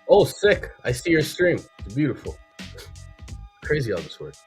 Oh, sick. I see your stream. It's beautiful. Crazy how this works.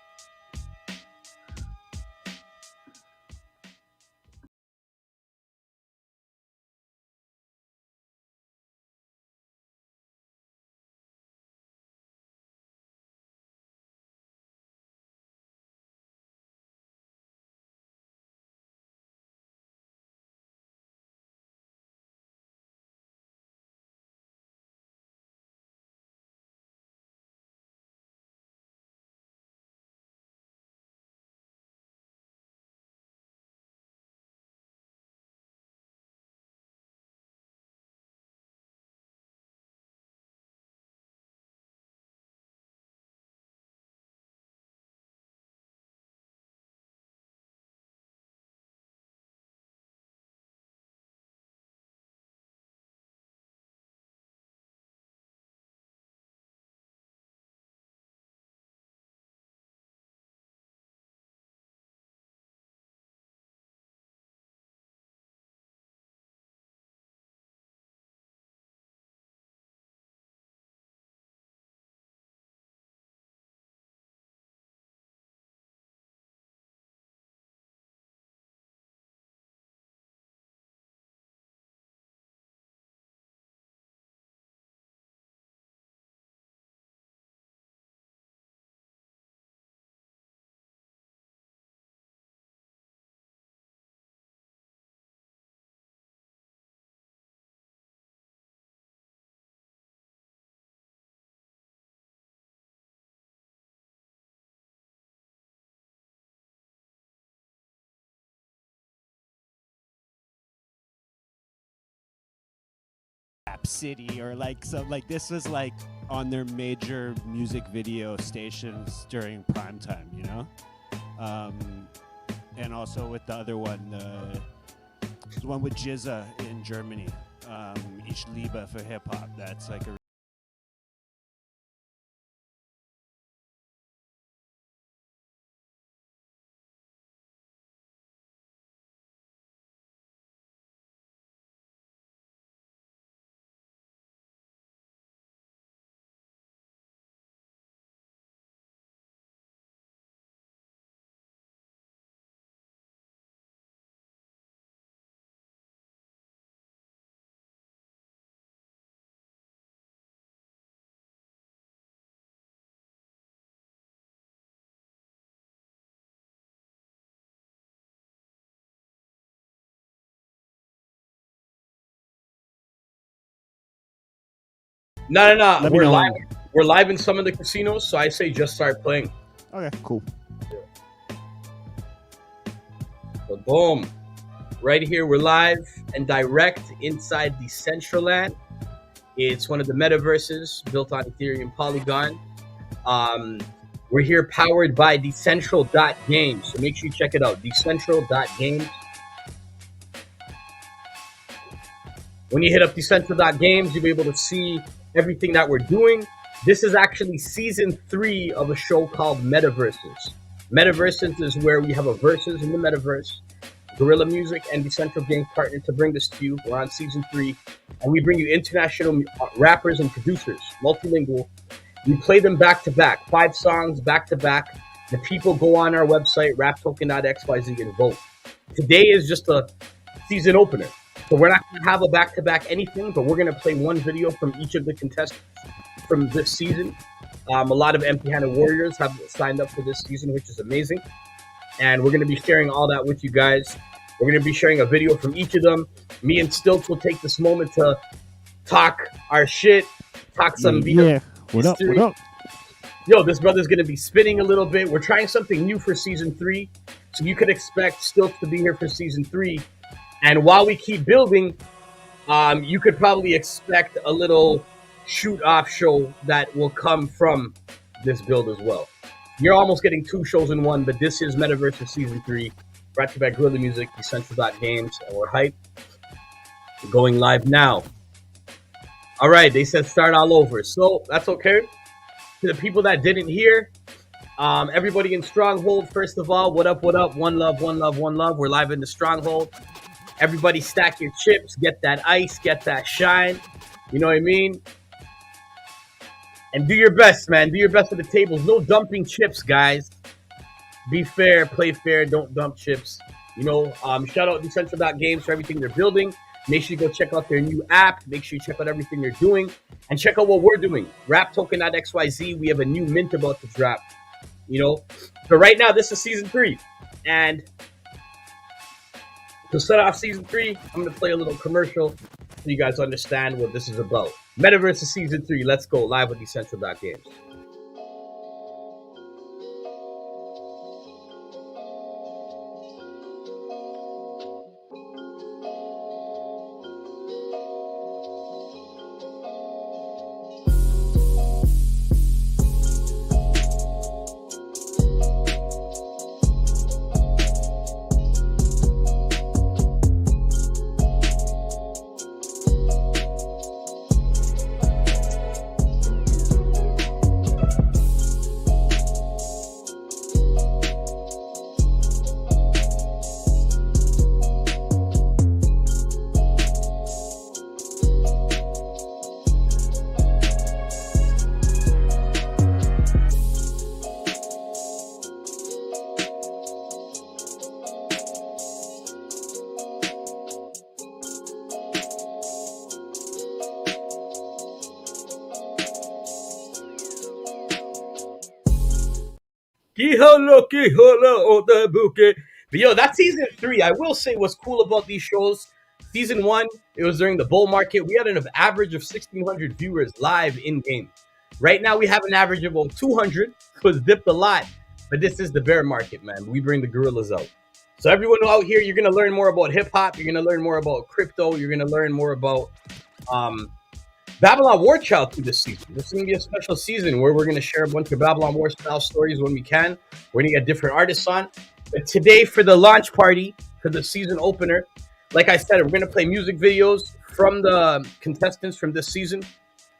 City or like some like this was like on their major music video stations during prime time, you know. And also with the other one, the one with Jizza in Germany, Ich Liebe for hip hop. That's like a No, no, no. Let me We're know live. when. We're live in some of the casinos, so I say just start playing. Okay, cool. So boom. Right here, we're live and direct inside Decentraland. It's one of the metaverses built on Ethereum Polygon. We're here powered by Decentral.games. So make sure you check it out. Decentral.games. When you hit up Decentral.games, you'll be able to see everything that we're doing. This is actually season 3 of a show called Metaverses. Metaverses is where we have a versus in the metaverse. Guerrilla Music and Decentral Games partnered to bring this to you. We're on season 3, and we bring you international rappers and producers, multilingual. We play them back to back, 5 songs back to back. The people go on our website, raptoken.xyz, and vote. Today is just a season opener. So we're not going to have a back-to-back anything, but we're going to play one video from each of the contestants from this season. A lot of empty-handed warriors have signed up for this season, which is amazing. And we're going to be sharing all that with you guys. We're going to be sharing a video from each of them. Me and Stilts will take this moment to talk our shit, talk some Yeah. What up? history. What up? Yo, this brother's going to be spinning a little bit. We're trying something new for season 3. So you could expect Stilts to be here for season 3. And while we keep building, you could probably expect a little shoot-off show that will come from this build as well. You're almost getting 2 shows in one, but this is Metaverse Season 3, brought to you by Guerrilla Music, Decentral.games, and we're hyped. We're going live now. All right, they said start all over, so that's okay. To the people that didn't hear, everybody in Stronghold, first of all, what up, what up? One love, one love, one love. We're live in the Stronghold. Everybody stack your chips, get that ice, get that shine. You know what I mean? And do your best, man. Do your best at the tables. No dumping chips, guys. Be fair, play fair, don't dump chips. Shout out Decentral.games for everything they're building. Make sure you go check out their new app. Make sure you check out everything they're doing. And check out what we're doing. RapToken.xyz, we have a new mint about to drop. But right now, this is season 3. And to set off season 3, I'm going to play a little commercial so you guys understand what this is about. Metaverse is season 3. Let's go live with Decentral.games. But yo, that's season 3. I will say what's cool about these shows. Season 1, it was during the bull market. We had an average of 1,600 viewers live in game. Right now, we have an average of about 200. So it's dipped a lot. But this is the bear market, man. We bring the gorillas out. So everyone out here, you're going to learn more about hip hop. You're going to learn more about crypto. You're going to learn more about Babylon War Child through this season. This is going to be a special season where we're going to share a bunch of Babylon War style stories when we can. We're going to get different artists on. But today, for the launch party, for the season opener, like I said, we're going to play music videos from the contestants from this season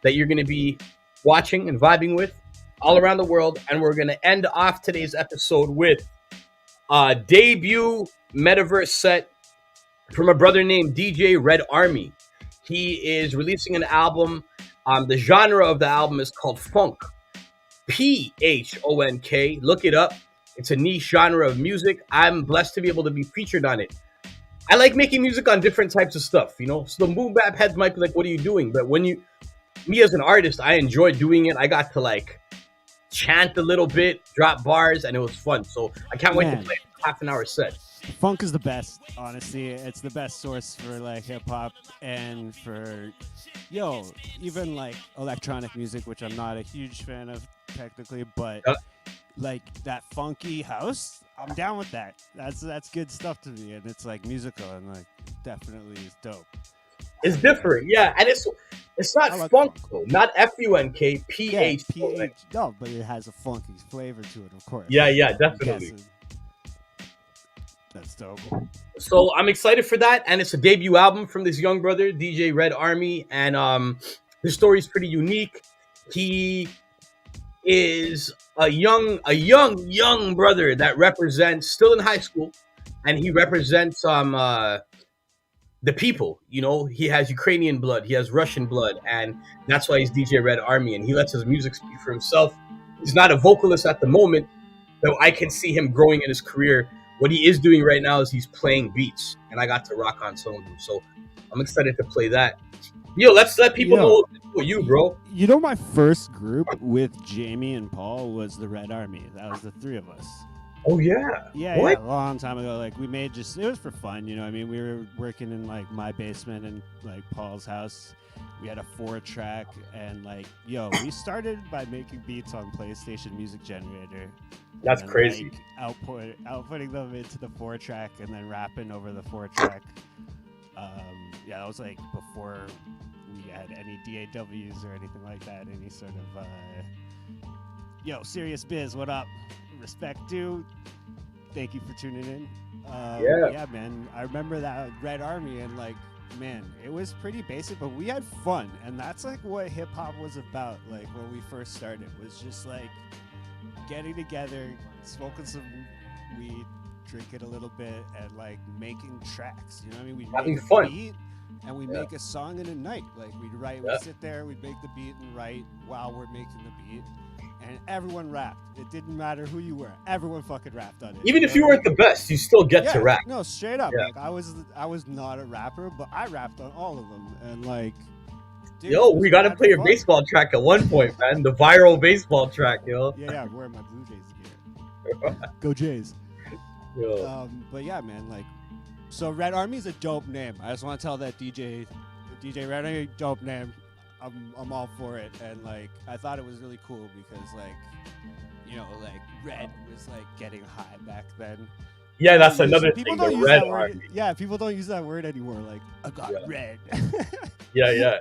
that you're going to be watching and vibing with all around the world. And we're going to end off today's episode with a debut Metaverse set from a brother named DJ Red Army. He is releasing an album. The genre of the album is called Funk. Phonk. Look it up. It's a niche genre of music. I'm blessed to be able to be featured on it. I like making music on different types of stuff, So the boom bap heads might be like, what are you doing? But me as an artist, I enjoy doing it. I got to chant a little bit, drop bars, and it was fun. So I can't wait to play a half an hour set. Funk is the best, honestly. It's the best source for hip hop and for even electronic music, which I'm not a huge fan of technically, but that funky house, I'm down with that. That's good stuff to me, and it's musical and definitely is dope. It's different, yeah, and it's not funk though, not F-U-N-K, P-H. No, but it has a funky flavor to it, of course. Yeah, definitely. That's dope. So I'm excited for that, and it's a debut album from this young brother, DJ Red Army, and his story is pretty unique. He is a young brother that represents, still in high school, and he represents the people. He has Ukrainian blood, he has Russian blood, and that's why he's DJ Red Army, and he lets his music speak for himself. He's not a vocalist at the moment, though I can see him growing in his career. What he is doing right now is he's playing beats, and I got to rock on some of them. So I'm excited to play that. Yo, let's let people know you, bro. My first group with Jamie and Paul was the Red Army. That was the 3 of us. Oh, yeah. Yeah, a long time ago. We made it was for fun, we were working in my basement and Paul's house. We had a 4-track, and we started by making beats on PlayStation Music Generator. That's crazy. Outputting them into the 4-track and then rapping over the 4-track. That was before we had any DAWs or anything like that. Any sort of Serious Biz, what up? Respect due. Thank you for tuning in. Yeah, man. I remember that Red Army, and man, it was pretty basic, but we had fun, and that's what hip hop was about. When we first started, was just getting together, smoking some weed, drinking a little bit, and making tracks. We having make a fun. beat, and we make a song in a night. Like we'd sit there, we'd make the beat and write while we're making the beat, and everyone rapped. It didn't matter who you were, everyone fucking rapped on it. Even if you weren't the best, you still get to rap. No, straight up. Like I was not a rapper, but I rapped on all of them, and like. Dude, yo, we gotta play your baseball track at one point, man. The viral baseball track, yo. Yeah, I'm wearing my Blue Jays gear. Go Jays. Yo. But yeah, man, like, so Red Army is a dope name. I just want to tell that DJ Red Army, dope name. I'm all for it, and like, I thought it was really cool because like, you know, like Red was like getting high back then. Yeah, that's another people thing. Don't the use Red that word. Army. Yeah, people don't use that word anymore. Like, I got red. Yeah.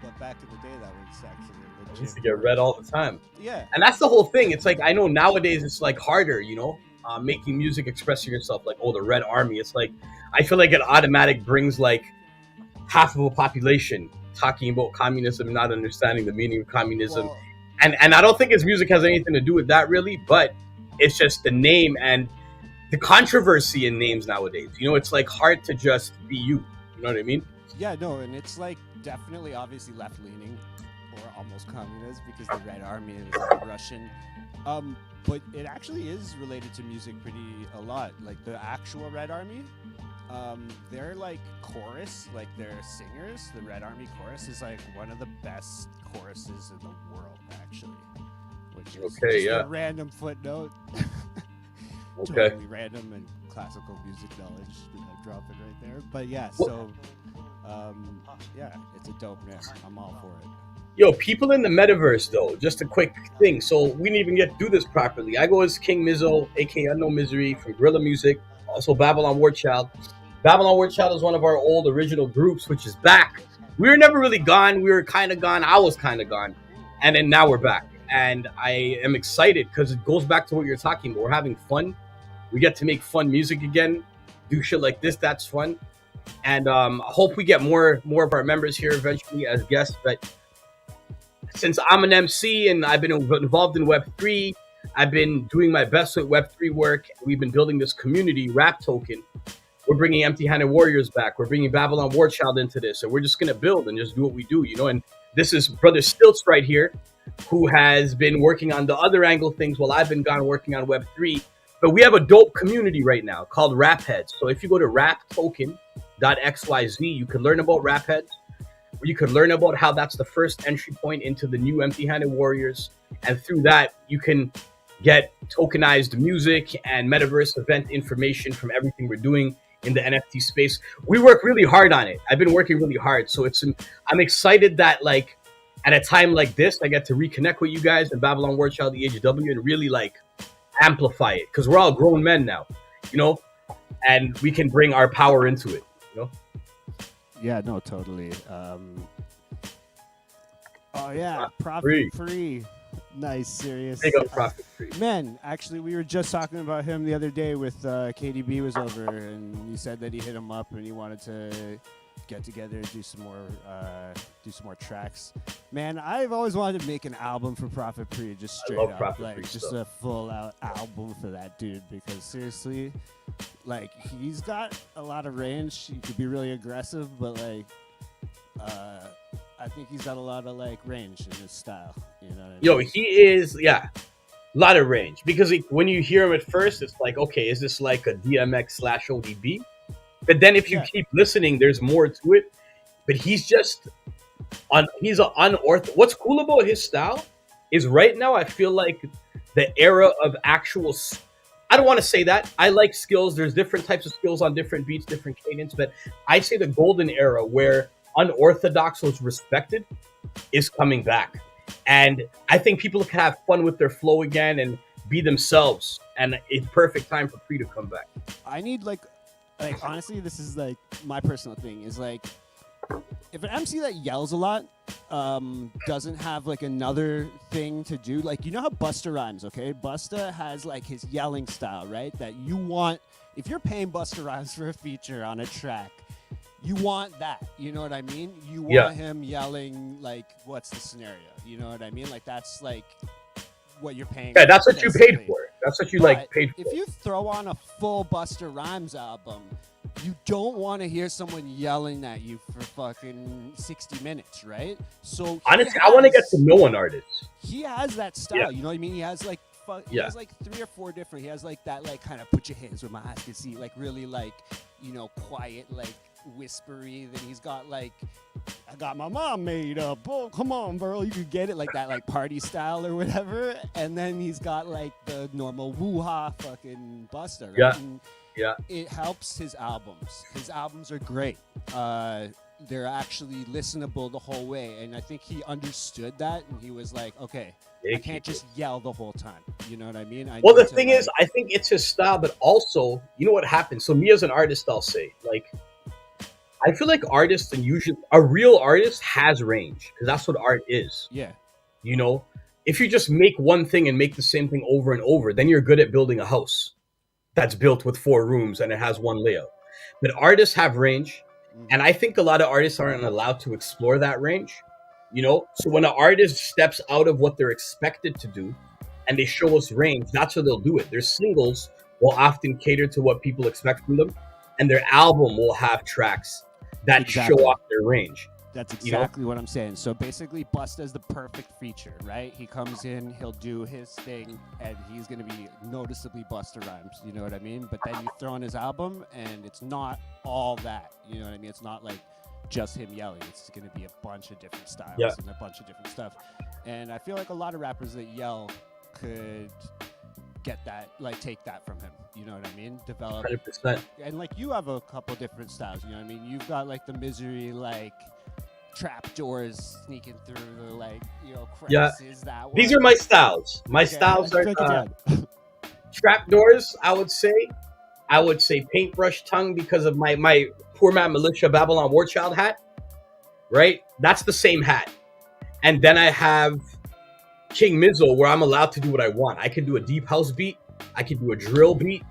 But back in the day, that was actually legit. I used to get red all the time. Yeah. And that's the whole thing. It's like, I know nowadays it's like harder, you know, making music, expressing yourself. Like, oh, the Red Army. It's like, I feel like an automatic brings like half of a population talking about communism, not understanding the meaning of communism. Well, and I don't think his music has anything to do with that really, but it's just the name and the controversy in names nowadays. You know, it's like hard to just be you. You know what I mean? Yeah, no, and it's like definitely obviously left leaning or almost communist because the Red Army is like Russian. But it actually is related to music a lot. Like the actual Red Army, their like chorus, like their singers, the Red Army chorus is like one of the best choruses in the world, actually. Which is just a random footnote. Okay. Totally random and classical music knowledge that I'm dropping right there. But yeah, so yeah, it's a dope name. I'm all for it. Yo, people in the metaverse though, just a quick thing. So we didn't even get to do this properly. I go as King Mizzo, aka Unknown Mizery from Guerrilla Music, also Babylon Warchild. Babylon Warchild is one of our old original groups, which is back. We were never really gone. We were kind of gone. I was kind of gone. And then now we're back. And I am excited because it goes back to what you're talking about. We're having fun. We get to make fun music again, do shit like this. That's fun. And I hope we get more of our members here eventually as guests. But since I'm an MC and I've been involved in Web3, I've been doing my best with Web3 work. We've been building this community, Rap Token. We're bringing Empty-Handed Warriors back. We're bringing Babylon Warchild into this. And we're just going to build and just do what we do, you know. And this is Brother Stilts right here, who has been working on the other angle things while I've been gone working on Web3. But we have a dope community right now called Rap Heads. So if you go to raptoken.xyz, you can learn about Rap Heads. You can learn about how that's the first entry point into the new Empty-Handed Warriors. And through that, you can get tokenized music and metaverse event information from everything we're doing in the NFT space. We work really hard on it. I've been working really hard. So I'm excited that like at a time like this, I get to reconnect with you guys and Babylon Warchild, the HW, and really like amplify it because we're all grown men now, you know, and we can bring our power into it, you know. Yeah, no, totally. Oh yeah, profit free. Nice, serious. Big up profit free. Man, actually, we were just talking about him the other day with KDB was over, and he said that he hit him up and he wanted to get together and do some more tracks. Man, I've always wanted to make an album for Prophet Pre, just straight up, like just a full out album for that dude. Because seriously, like he's got a lot of range. He could be really aggressive, but like, I think he's got a lot of like range in his style. You know what I mean? Yo, he is, a lot of range. Because when you hear him at first, it's like, okay, is this like a DMX/ODB? But then if you keep listening, there's more to it. But he's just he's an unorthodox. What's cool about his style is right now I feel like the era of actual. I don't want to say that. I like skills. There's different types of skills on different beats, different cadence. But I'd say the golden era where unorthodox was respected is coming back. And I think people can have fun with their flow again and be themselves. And it's perfect time for Pre to come back. I need like honestly, this is like my personal thing is like if an MC that yells a lot doesn't have like another thing to do, like you know how Busta Rhymes, okay? Busta has like his yelling style, right? That you want if you're paying Busta Rhymes for a feature on a track, you want that. You know what I mean? You want him yelling like what's the scenario? You know what I mean? Like that's like what you're paying. Yeah, that's what you paid for. That's what you paid for. If you throw on a full Busta Rhymes album, you don't want to hear someone yelling at you for fucking 60 minutes, right? So honestly, I want to get to know an artist. He has that style, Yeah. you know what I mean? He has like he has like 3 or 4 different. He has like that, like kind of put your hands where my eyes can see, like really like, you know, quiet, like whispery. Then he's got like, I got my mom made up. Oh, come on, bro, you could get it, like that, like party style or whatever. And then he's got like the normal woo-ha fucking Busta, right? Yeah. And Yeah. it helps his albums. His albums are great. They're actually listenable the whole way, and I think he understood that, and he was like, okay, I can't just yell the whole time. You know what I mean? Well, the thing is, I think it's his style, but also, you know what happens? So me as an artist, I'll say, like, I feel like artists, and usually a real artist has range, because that's what art is. Yeah. You know, if you just make one thing and make the same thing over and over, then you're good at building a house that's built with 4 rooms and it has one layout. But artists have range, and I think a lot of artists aren't allowed to explore that range. You know, so when an artist steps out of what they're expected to do and they show us range, that's how they'll do it. Their singles will often cater to what people expect from them, and their album will have tracks that show off their range. That's exactly what I'm saying. So basically, Busta's the perfect feature, right? He comes in, he'll do his thing, and he's going to be noticeably Busta Rhymes. You know what I mean? But then you throw on his album, and it's not all that. You know what I mean? It's not like just him yelling. It's going to be a bunch of different styles and a bunch of different stuff. And I feel like a lot of rappers that yell could get that, like take that from him. You know what I mean? Develop 100%. And like you have a couple different styles. You know what I mean? You've got like the Mizery, like trap doors sneaking through the, like, you know, crevices. That one. These are my styles. My styles are trap doors. I would say paintbrush tongue, because of my Poor Man Militia Babylon War Child hat. Right? That's the same hat. And then I have King Mizzle, where I'm allowed to do what I want. I can do a deep house beat. I can do a drill beat.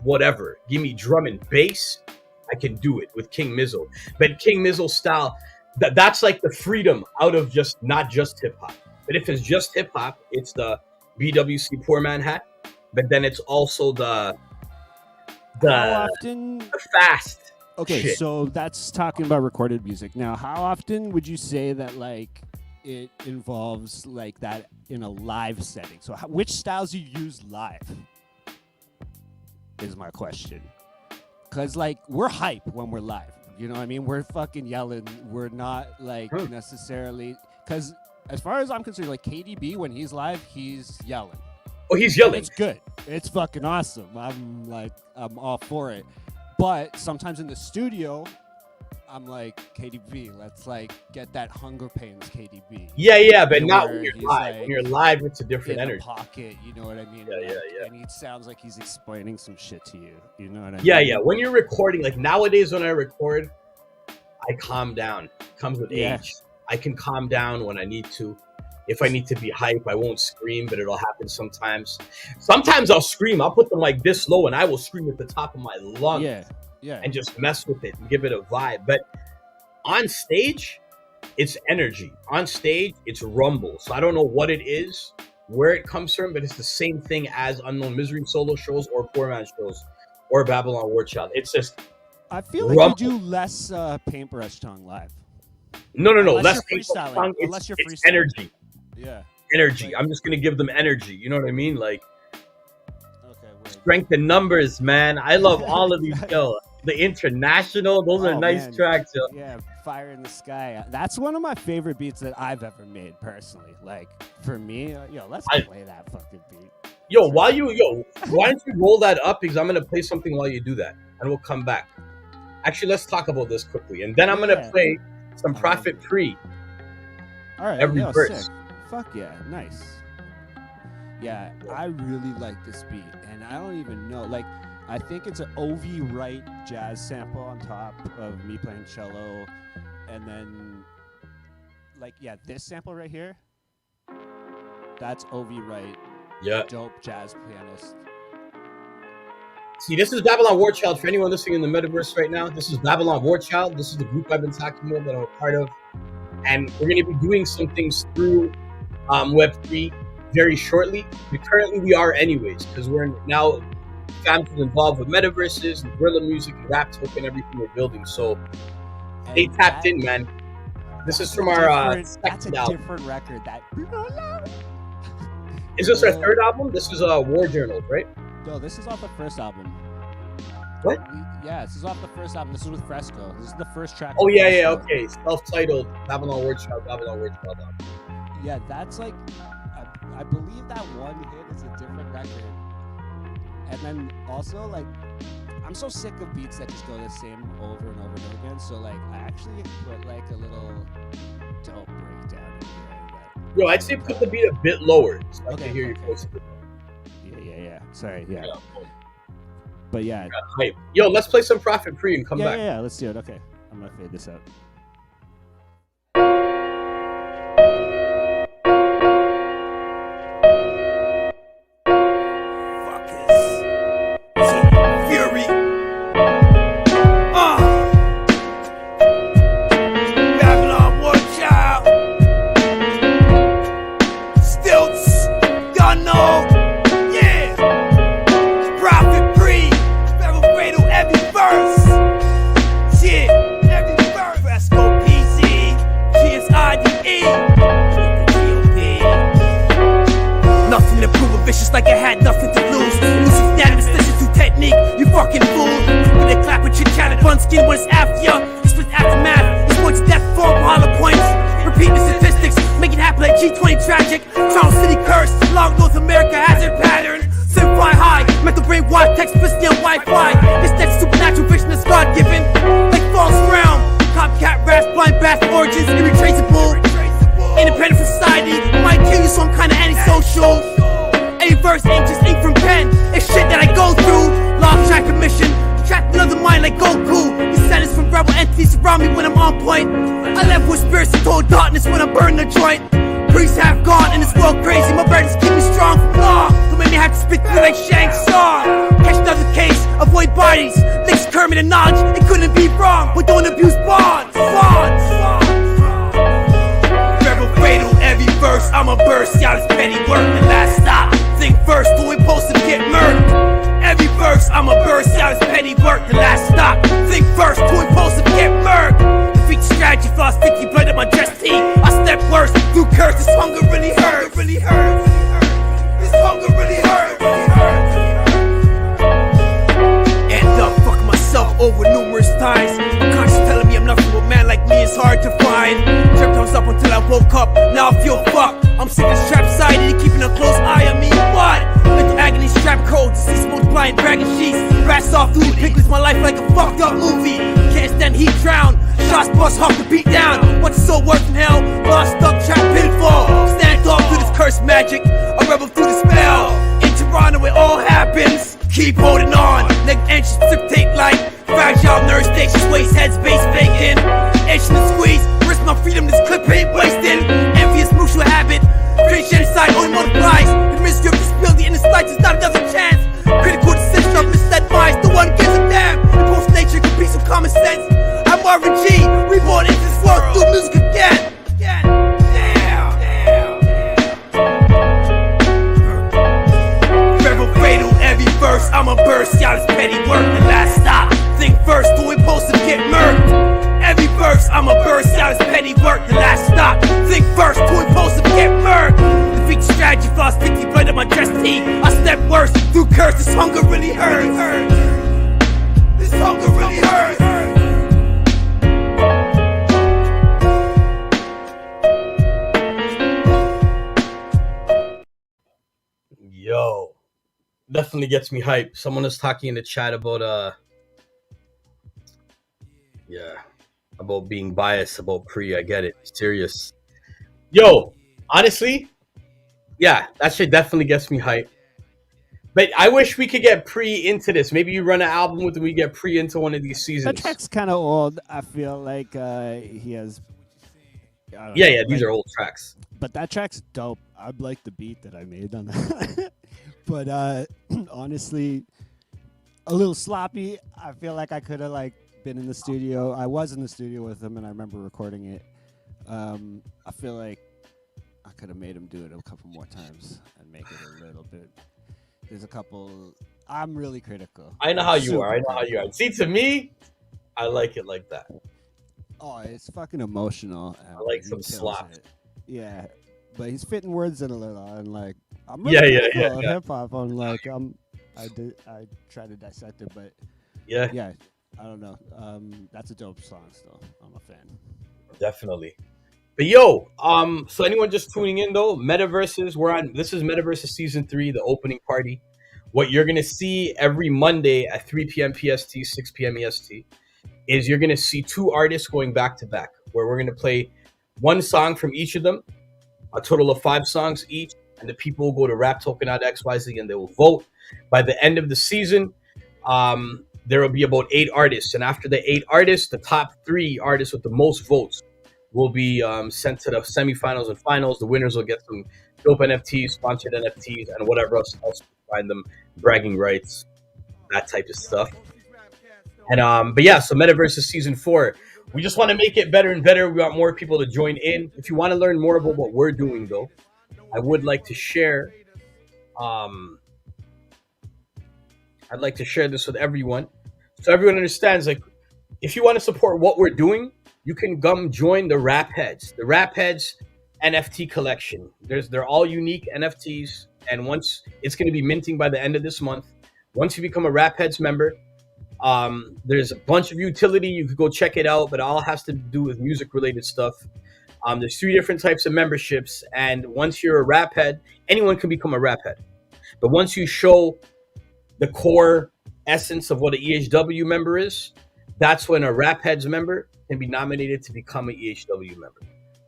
Whatever. Give me drum and bass. I can do it with King Mizzle. But King Mizzle style, that's like the freedom out of not just hip hop. But if it's just hip hop, it's the BWC Poor Man hat. But then it's also the fast. Okay, shit. So that's talking about recorded music. Now, how often would you say that like it involves like that in a live setting? So which styles do you use live is my question. Because like we're hype when we're live. You know what I mean? We're fucking yelling. We're not like necessarily, because as far as I'm concerned, like KDB, when he's live, he's yelling. Oh, he's yelling. And it's good. It's fucking awesome. I'm all for it. But sometimes in the studio, I'm like, KDB, let's like get that Hunger Pains KDB. Yeah, but not when you're live. Like, when you're live, it's a different in energy. The pocket, you know what I mean? Yeah. And he sounds like he's explaining some shit to you. You know what I mean? Yeah. When you're recording, like nowadays when I record, I calm down. It comes with age. I can calm down when I need to. If I need to be hype, I won't scream, but it'll happen sometimes. Sometimes I'll scream. I'll put them like this low, and I will scream at the top of my lungs. Yeah. And just mess with it and give it a vibe. But on stage, it's energy. On stage, it's rumble. So I don't know what it is, where it comes from, but it's the same thing as Unknown Misery solo shows or Poor Man shows or Babylon War Child. It's just I feel like rumble. You do less paintbrush tongue live. No. Unless Less paintbrush tongue. Unless you're it's energy. Yeah. Energy. Like, I'm just going to give them energy. You know what I mean? Like, strength in numbers, man. I love all of these. Yo, the international, those are nice tracks. Yo. Yeah, Fire in the Sky. That's one of my favorite beats that I've ever made personally. Like, for me, let's play that fucking beat. Why don't you roll that up? Because I'm going to play something while you do that. And we'll come back. Actually, let's talk about this quickly. And then I'm going to play some Prophet Pre. All right. Every verse. Sick. Fuck yeah. Nice. Yeah, I really like this beat. And I don't even know. Like, I think it's an O.V. Wright jazz sample on top of me playing cello. And then, this sample right here, that's O.V. Wright. Yeah. Dope jazz pianist. See, this is Babylon War Child. For anyone listening in the Metaverse right now, this is Babylon War Child. This is the group I've been talking about that I'm a part of. And we're going to be doing some things through Web3 very shortly. Currently we are anyways, because we're now fans was involved with metaverses, and guerrilla music, and rap token, everything we're building. So they tapped in, man. This is from our second album. Different record. Is this our third album? This is War Journals, right? No, this is off the first album. What? Yeah, this is off the first album. This is with Fresco. This is the first track. Oh yeah, okay. Self-titled Babylon Word Child. Yeah, that's like, I believe that one hit is a different record. And then also like, I'm so sick of beats that just go the same over and over and over again. So like, I actually put like a little dope breakdown in here. Yo, I'd say put the beat a bit lower. So I can hear you closer. Yeah. Sorry, yeah. But yeah. Hype. Yo, let's play some Prophet Pre and come back. Yeah, let's do it. Okay. I'm gonna fade this out. Like I had nothing to lose. Music's unanimous, listen to technique, you fucking fool. When they clap with your chat, bun skin when it's after ya. This was aftermath, this one's death for hollow points. Repeat the statistics, make it happen like G20 tragic. Charles City curse, long North America hazard pattern. Simplify high, mental brain wide, text pussy on Wi-Fi. This next supernatural vision is God given, like false realm. Copycat raps, blind bass origins, irretraceable. Independent from society, might kill you, so I'm kinda antisocial. Any verse ain't just ink from pen, it's shit that I go through. Lost track of mission, trapped another mind like Goku. Descendants from rebel entities surround me when I'm on point. I left with spirits and told darkness when I burn the joint. Priests have gone and this world crazy, my burdens keep me strong from law. Don't make me have to spit through like Shang-Tsung. Catch another case, avoid bodies. Links Kermit and knowledge, it couldn't be wrong, but don't abuse bonds. Rebel cradle, every verse, I'ma burst out his petty work, the last stop. Think first, do we post and get murdered? Every verse, I'ma burst out his petty work, the last stop. Think first, do we post and get murdered? Defeat the strategy, flaw, sticky blood in my dress tee. I step worse, through curse, this hunger really hurts. This hunger really hurts. End up fucking myself over numerous times. My conscience telling me I'm nothing, but man like me is hard to find. Tripped I was up until I woke up, now I feel fucked. I'm sick of strap sided, keeping a close eye on me. What? Let the agony strap cold, deceased multiplying bragging sheets. Rats off through the pickles, my life like a fucked up movie. Can't stand heat drown, shots bust hawk the beat down. What's the soul worth from hell? Lost stuck, trapped, pitfall. Stand tall through this cursed magic, a rebel through the spell. In Toronto it all happens, keep holding on. Neck anxious, precipitate like fragile nerve stations, waist heads, base bacon. Itching to squeeze, risk my freedom, this clip ain't wasted. Envious mutual habit, great genocide only multiplies. The mystery of this building in the slight is not another chance. Critical decision of misadvised, the one gives a damn. Impulse nature, caprice of common sense. I'm RNG, reborn into this world through music again. Rebel cradle, every verse, I'ma burst out his petty work, the last stop. Think first, do we post and get murdered? Every verse, I'ma burst out his petty work, the last stop. Think first, do we post and get murdered? Defeat the strategy, flaw, sticky blood in my dress tee. I step worse, through curse, this hunger really hurts. This hunger really hurts. Yo, definitely gets me hyped. Someone is talking in the chat about about being biased about Pre. I get it. Serious. Yo, honestly, yeah, that shit definitely gets me hyped. But I wish we could get Pre into this. Maybe you run an album with him, we get Pre into one of these seasons. That track's kind of old. I feel like he has. These are old tracks. But that track's dope. I like the beat that I made on that. But honestly, a little sloppy. I feel like I could have been in the studio. I was in the studio with him, and I remember recording it. I feel like I could have made him do it a couple more times and make it a little bit. There's a couple I'm really critical. I know how you are. I know Super how you are. critical. See, to me, I like it like that. Oh, it's fucking emotional. I like he some kills slop. it. Yeah, but he's fitting words in a little, and like I'm Yeah, really yeah, critical yeah, of yeah. hip hop. I'm like I try to dissect it, but Yeah, yeah, I don't know. That's a dope song. Still, I'm a fan. definitely. But yo, so anyone just tuning in though, Metaverses, this is Metaverses season 3, the opening party. What you're gonna see every Monday at 3 p.m. PST, 6 p.m. EST, is you're gonna see 2 artists going back to back, where we're gonna play one song from each of them, a total of 5 songs each, and the people will go to raptoken.xyz and they will vote. By the end of the season, there will be about 8 artists, and after the 8 artists, the top 3 artists with the most votes will be sent to the semifinals and finals. The winners will get some dope NFTs, sponsored NFTs, and whatever else you find them, bragging rights, that type of stuff. And but yeah, so Metaverse is season 4. We just want to make it better and better. We want more people to join in. If you want to learn more about what we're doing, though, I would like to share. I'd like to share this with everyone, so everyone understands. Like, if you want to support what we're doing, you can come join the Rap Heads. The Rap Heads NFT collection. They're all unique NFTs, and once it's going to be minting by the end of this month. Once you become a Rap Heads member, there's a bunch of utility. You could go check it out, but it all has to do with music related stuff. There's 3 different types of memberships, and once you're a Rap Head, anyone can become a Rap Head. But once you show the core essence of what an EHW member is, that's when a Rap Heads member can be nominated to become an EHW member.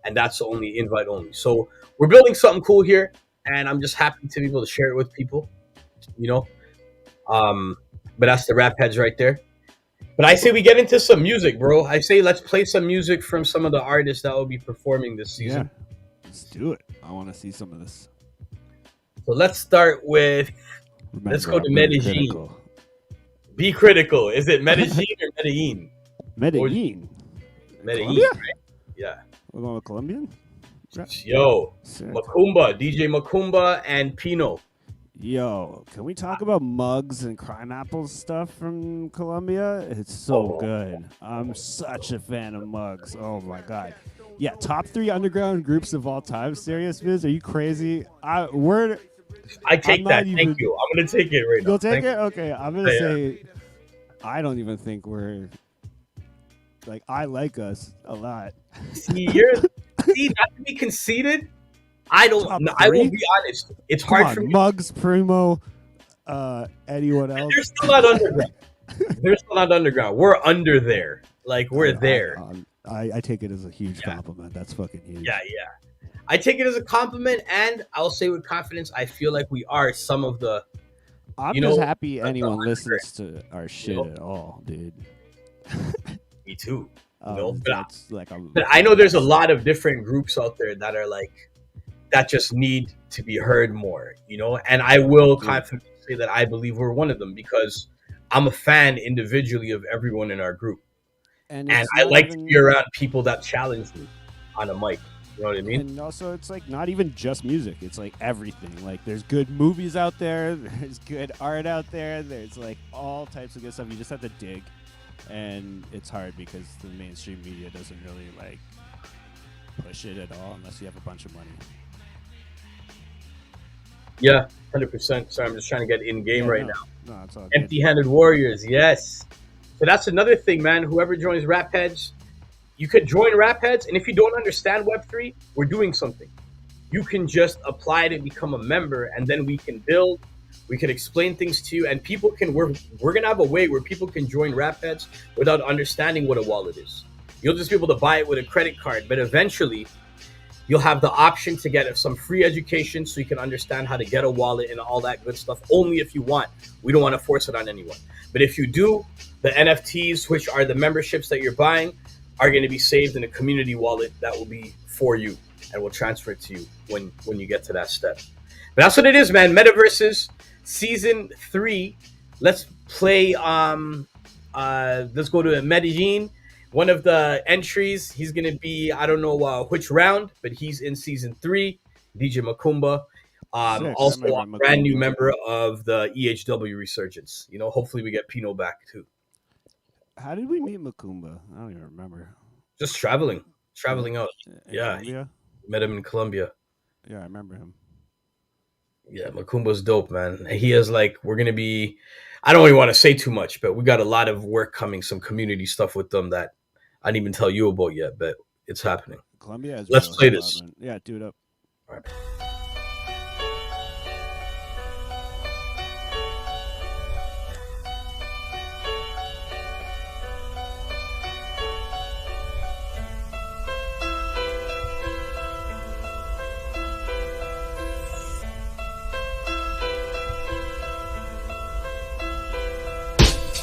And that's only invite only. So we're building something cool here, and I'm just happy to be able to share it with people, you know. But that's the Rap Heads right there. But I say we get into some music, bro. I say let's play some music from some of the artists that will be performing this season. Yeah, let's do it. I want to see some of this. So let's start with, let's go to Medellin. Be critical. Is it Medellin or Medellin? Medellin. Medellin, Colombia? right? Yeah. We're going with Colombian? Yo, Sick. Macumba, DJ Macumba and Pino. Yo, can we talk about Mugs and Crime Apples stuff from Colombia? It's so good. I'm such a fan of Mugs. Oh my god. Yeah, top 3 underground groups of all time. Serious Biz? Are you crazy? I take that. Thank you. I'm gonna take it right now. You'll take it? Okay. I'm gonna say I don't even think we're like, I like us a lot. See, not to be conceited. I don't. I will be honest. It's hard for me. Mugs, Primo, anyone else? They're still not underground. They're still not underground. We're under there. Like, we're there. I take it as a huge compliment. That's fucking huge. Yeah. I take it as a compliment, and I'll say with confidence, I feel like we are some of the. I'm just happy anyone listens to our shit at all, dude. Me too. But I know there's a lot of different groups out there that are like, that just need to be heard more, you know? And I will confidently say that I believe we're one of them, because I'm a fan individually of everyone in our group. And I like to be around people that challenge me on a mic. You know what I mean? And also, it's like not even just music. It's like everything. Like, there's good movies out there. There's good art out there. There's like all types of good stuff. You just have to dig. And it's hard because the mainstream media doesn't really like push it at all unless you have a bunch of money. Yeah, 100%. Sorry, I'm just trying to get in game now. No, it's all Empty-handed warriors, yes. So that's another thing, man. Whoever joins Rap Heads, you could join Rap Heads, and if you don't understand Web3, we're doing something. You can just apply to become a member, and then we can build. We can explain things to you, and people can. We're gonna have a way where people can join Rap Heads without understanding what a wallet is. You'll just be able to buy it with a credit card, but eventually, you'll have the option to get some free education so you can understand how to get a wallet and all that good stuff, only if you want. We don't want to force it on anyone. But if you do, the NFTs, which are the memberships that you're buying, are going to be saved in a community wallet that will be for you, and we'll transfer it to you when you get to that step. But that's what it is, man. Metaverses season 3. Let's play. Let's go to Medellin. One of the entries, he's going to be, I don't know which round, but he's in season 3, DJ Macumba. Sick. Also, I a remember brand new Macumba. member of the EHW resurgence. You know, hopefully we get Pino back too. How did we meet Macumba? I don't even remember. Just traveling out. In Yeah, Colombia? met him in Colombia. Yeah, I remember him. Yeah, Makumba's dope, man. He is like, we're gonna be. I don't really want to say too much, but we got a lot of work coming, some community stuff with them that I didn't even tell you about yet, but it's happening. Colombia is Let's real play hip hop, this. man. Yeah, do it up. All right.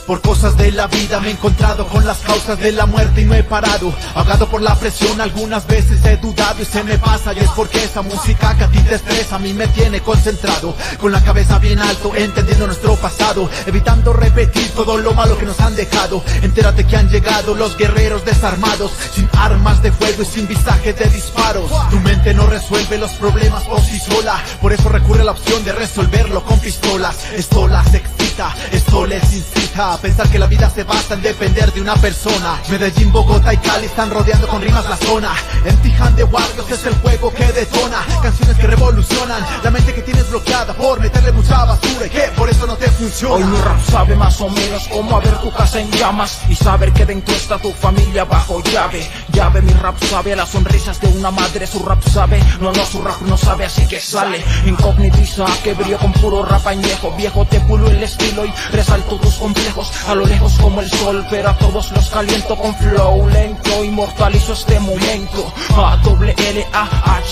Por cosas de la vida me he encontrado con las causas de la muerte y no he parado. Ahogado por la presión algunas veces he dudado y se me pasa. Y es porque esa música que a ti te estresa a mí me tiene concentrado. Con la cabeza bien alto, entendiendo nuestro pasado, evitando repetir todo lo malo que nos han dejado. Entérate que han llegado los guerreros desarmados, sin armas de fuego y sin visaje de disparos. Tu mente no resuelve los problemas por sí sola, por eso recurre a la opción de resolverlo con pistolas. Esto las excita, esto les incita a pensar que la vida se basa en depender de una persona. Medellín, Bogotá y Cali están rodeando con rimas la zona. En Tijan de Warriors es el juego que detona. Canciones que revolucionan la mente que tienes bloqueada por meterle mucha basura y que por eso no te funciona. Hoy mi rap sabe más o menos cómo ver tu casa en llamas y saber que dentro está tu familia bajo llave. Llave, mi rap sabe a las sonrisas de una madre. Su rap sabe, no, su rap no sabe, así que sale. Incognitiza que brillo con puro rap añejo. Viejo, te pulo el estilo y resalto tus complejos. A lo lejos como el sol, pero a todos los caliento con flow lento. Inmortalizo este momento.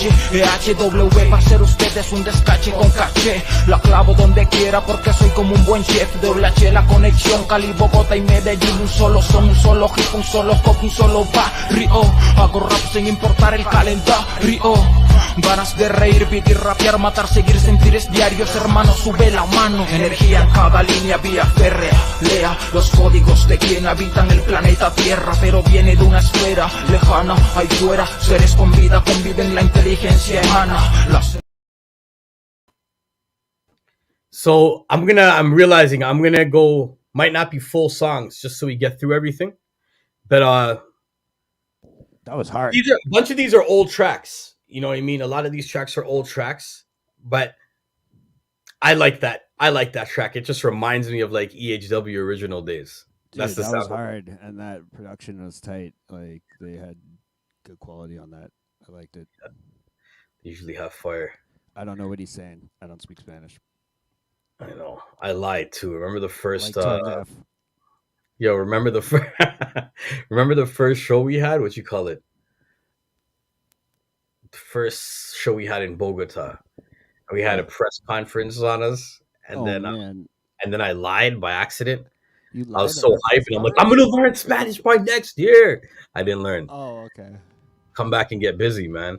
A-W-L-A-H-E-H-W. Para ser ustedes un descache con caché. La clavo donde quiera porque soy como un buen chef. Doble H la conexión, Cali, Bogotá y Medellín. Un solo son, un solo hip, un solo cop, un solo barrio. Hago rap sin importar el calendario. Ganas de reír, vivir, rapear, matar, seguir, sentir es diarios. Hermano, sube la mano. Energía en cada línea, vía férrea. Lea los códigos de quien habitan el planeta Tierra, pero viene de una esfera lejana. Ahí fuera, seres con vida conviven, la inteligencia emana. So I'm realizing I'm gonna go, might not be full songs just so we get through everything. But That was hard. a bunch of these are old tracks. You know what I mean? A lot of these tracks are old tracks, but I like that. I like that track. It just reminds me of like EHW original days. Dude, That's the that sound. was hard, and that production was tight. Like they had good quality on that. I liked it. They usually have fire. I don't know what he's saying. I don't speak Spanish. I know. I lied too. Remember the first Like Tone Deaf. yo, remember the remember the first show we had? What you call it? The first show we had in Bogota. We had a press conference on us, and man, then I lied by accident. you I was lied so at the hyped, and I'm like, press I'm gonna learn Spanish by next year. I didn't learn. Oh, okay. Come back and get busy, man.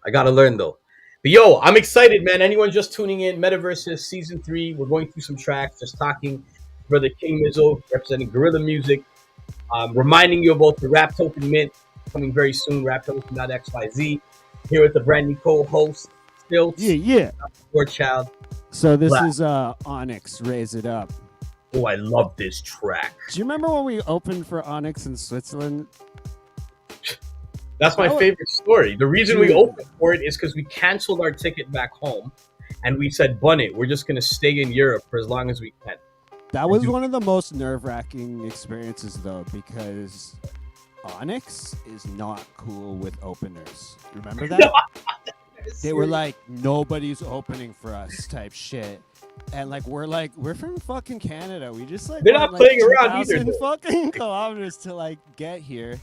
I gotta learn though. But yo, I'm excited, man. Anyone just tuning in, Metaverse Season 3. We're going through some tracks, just talking. Brother King Mizzo, representing Guerrilla Music. Reminding you about the Rap Token Mint coming very soon, raptoken.xyz. Here with the brand new co-host, Stilts, Yeah. Poor Child. So this Black. is Onyx, Raise It Up. Oh, I love this track. Do you remember when we opened for Onyx in Switzerland? That's my Oh. favorite story. The reason we Dude. opened for it is because we canceled our ticket back home, and we said, "Bun it, we're just gonna stay in Europe for as long as we can." That was one of the most nerve-wracking experiences, though, because Onyx is not cool with openers. Remember that? They were like, nobody's opening for us type shit. And we're from fucking Canada. We just They're not went, playing around either, 2,000 though. fucking kilometers to get here.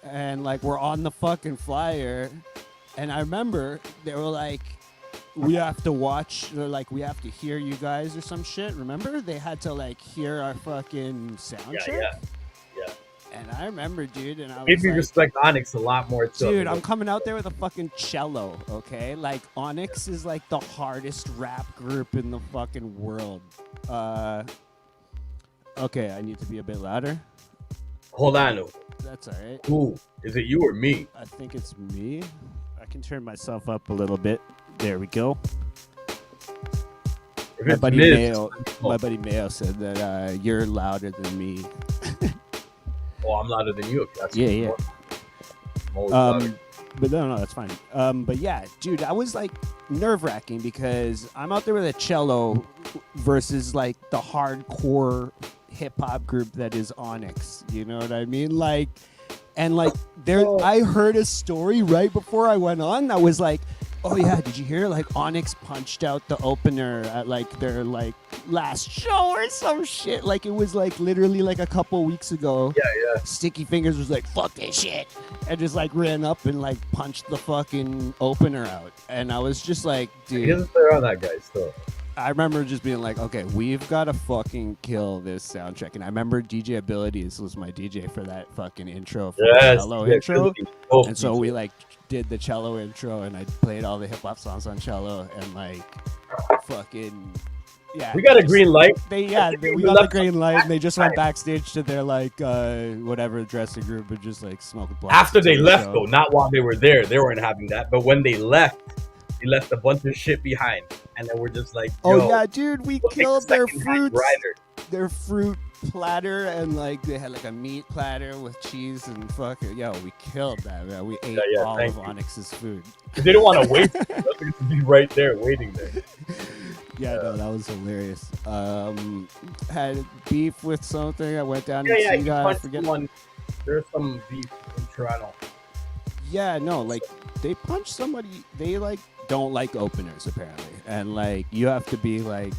And we're on the fucking flyer. And I remember they were like, we have to watch, they're like, we have to hear you guys or some shit. Remember? They had to hear our fucking sound check. Yeah. And I remember, dude, and I was Made me like, respect Onyx a lot more too. dude, I'm coming out there with a fucking cello, okay? Onyx is the hardest rap group in the fucking world. Okay, I need to be a bit louder. Hold on. That's all right. Who is it? You or me? I think it's me. I can turn myself up a little bit. There we go. If My it's buddy Miz, Mayo, my buddy Mayo said that you're louder than me. oh, I'm louder than you. If that's Yeah, what you yeah. want. I'm always louder. But no, that's fine. But yeah, dude, I was like nerve-wracking because I'm out there with a cello versus like the hardcore hip-hop group that is Onyx. You know what I mean? Like, and like there, I heard a story right before I went on that was like, oh yeah, did you hear? Like Onyx punched out the opener at like their like last show or some shit. Like it was like literally like a couple weeks ago. Yeah. Sticky Fingers was like, fuck this shit, and just like ran up and like punched the fucking opener out. And I was just like, He dude, doesn't play around that guy still. I remember just being like, okay, we've got to fucking kill this soundtrack. And I remember DJ Abilities was my DJ for that fucking intro, for the cello intro. And so we like did the cello intro, and I played all the hip hop songs on cello, and like fucking yeah. We got a green light. We got the green light, and they just went backstage to their like whatever dressing room and just like smoking blunts. After they left, though, not while they were there. They weren't having that. But when they left a bunch of shit behind, and then we're just like, yo, oh yeah, dude, we we'll killed their fruits. Their fruit platter, and like they had like a meat platter with cheese and fucking we killed that, man. We ate all of Onyx's food. They didn't want to wait. They to be right there, waiting there. Yeah, no, that was hilarious. Had beef with something. I went down Yeah, and yeah. see You that. punched someone. There's some beef in Toronto. Yeah, no, like they punched somebody. They like don't like openers apparently, and like you have to be like.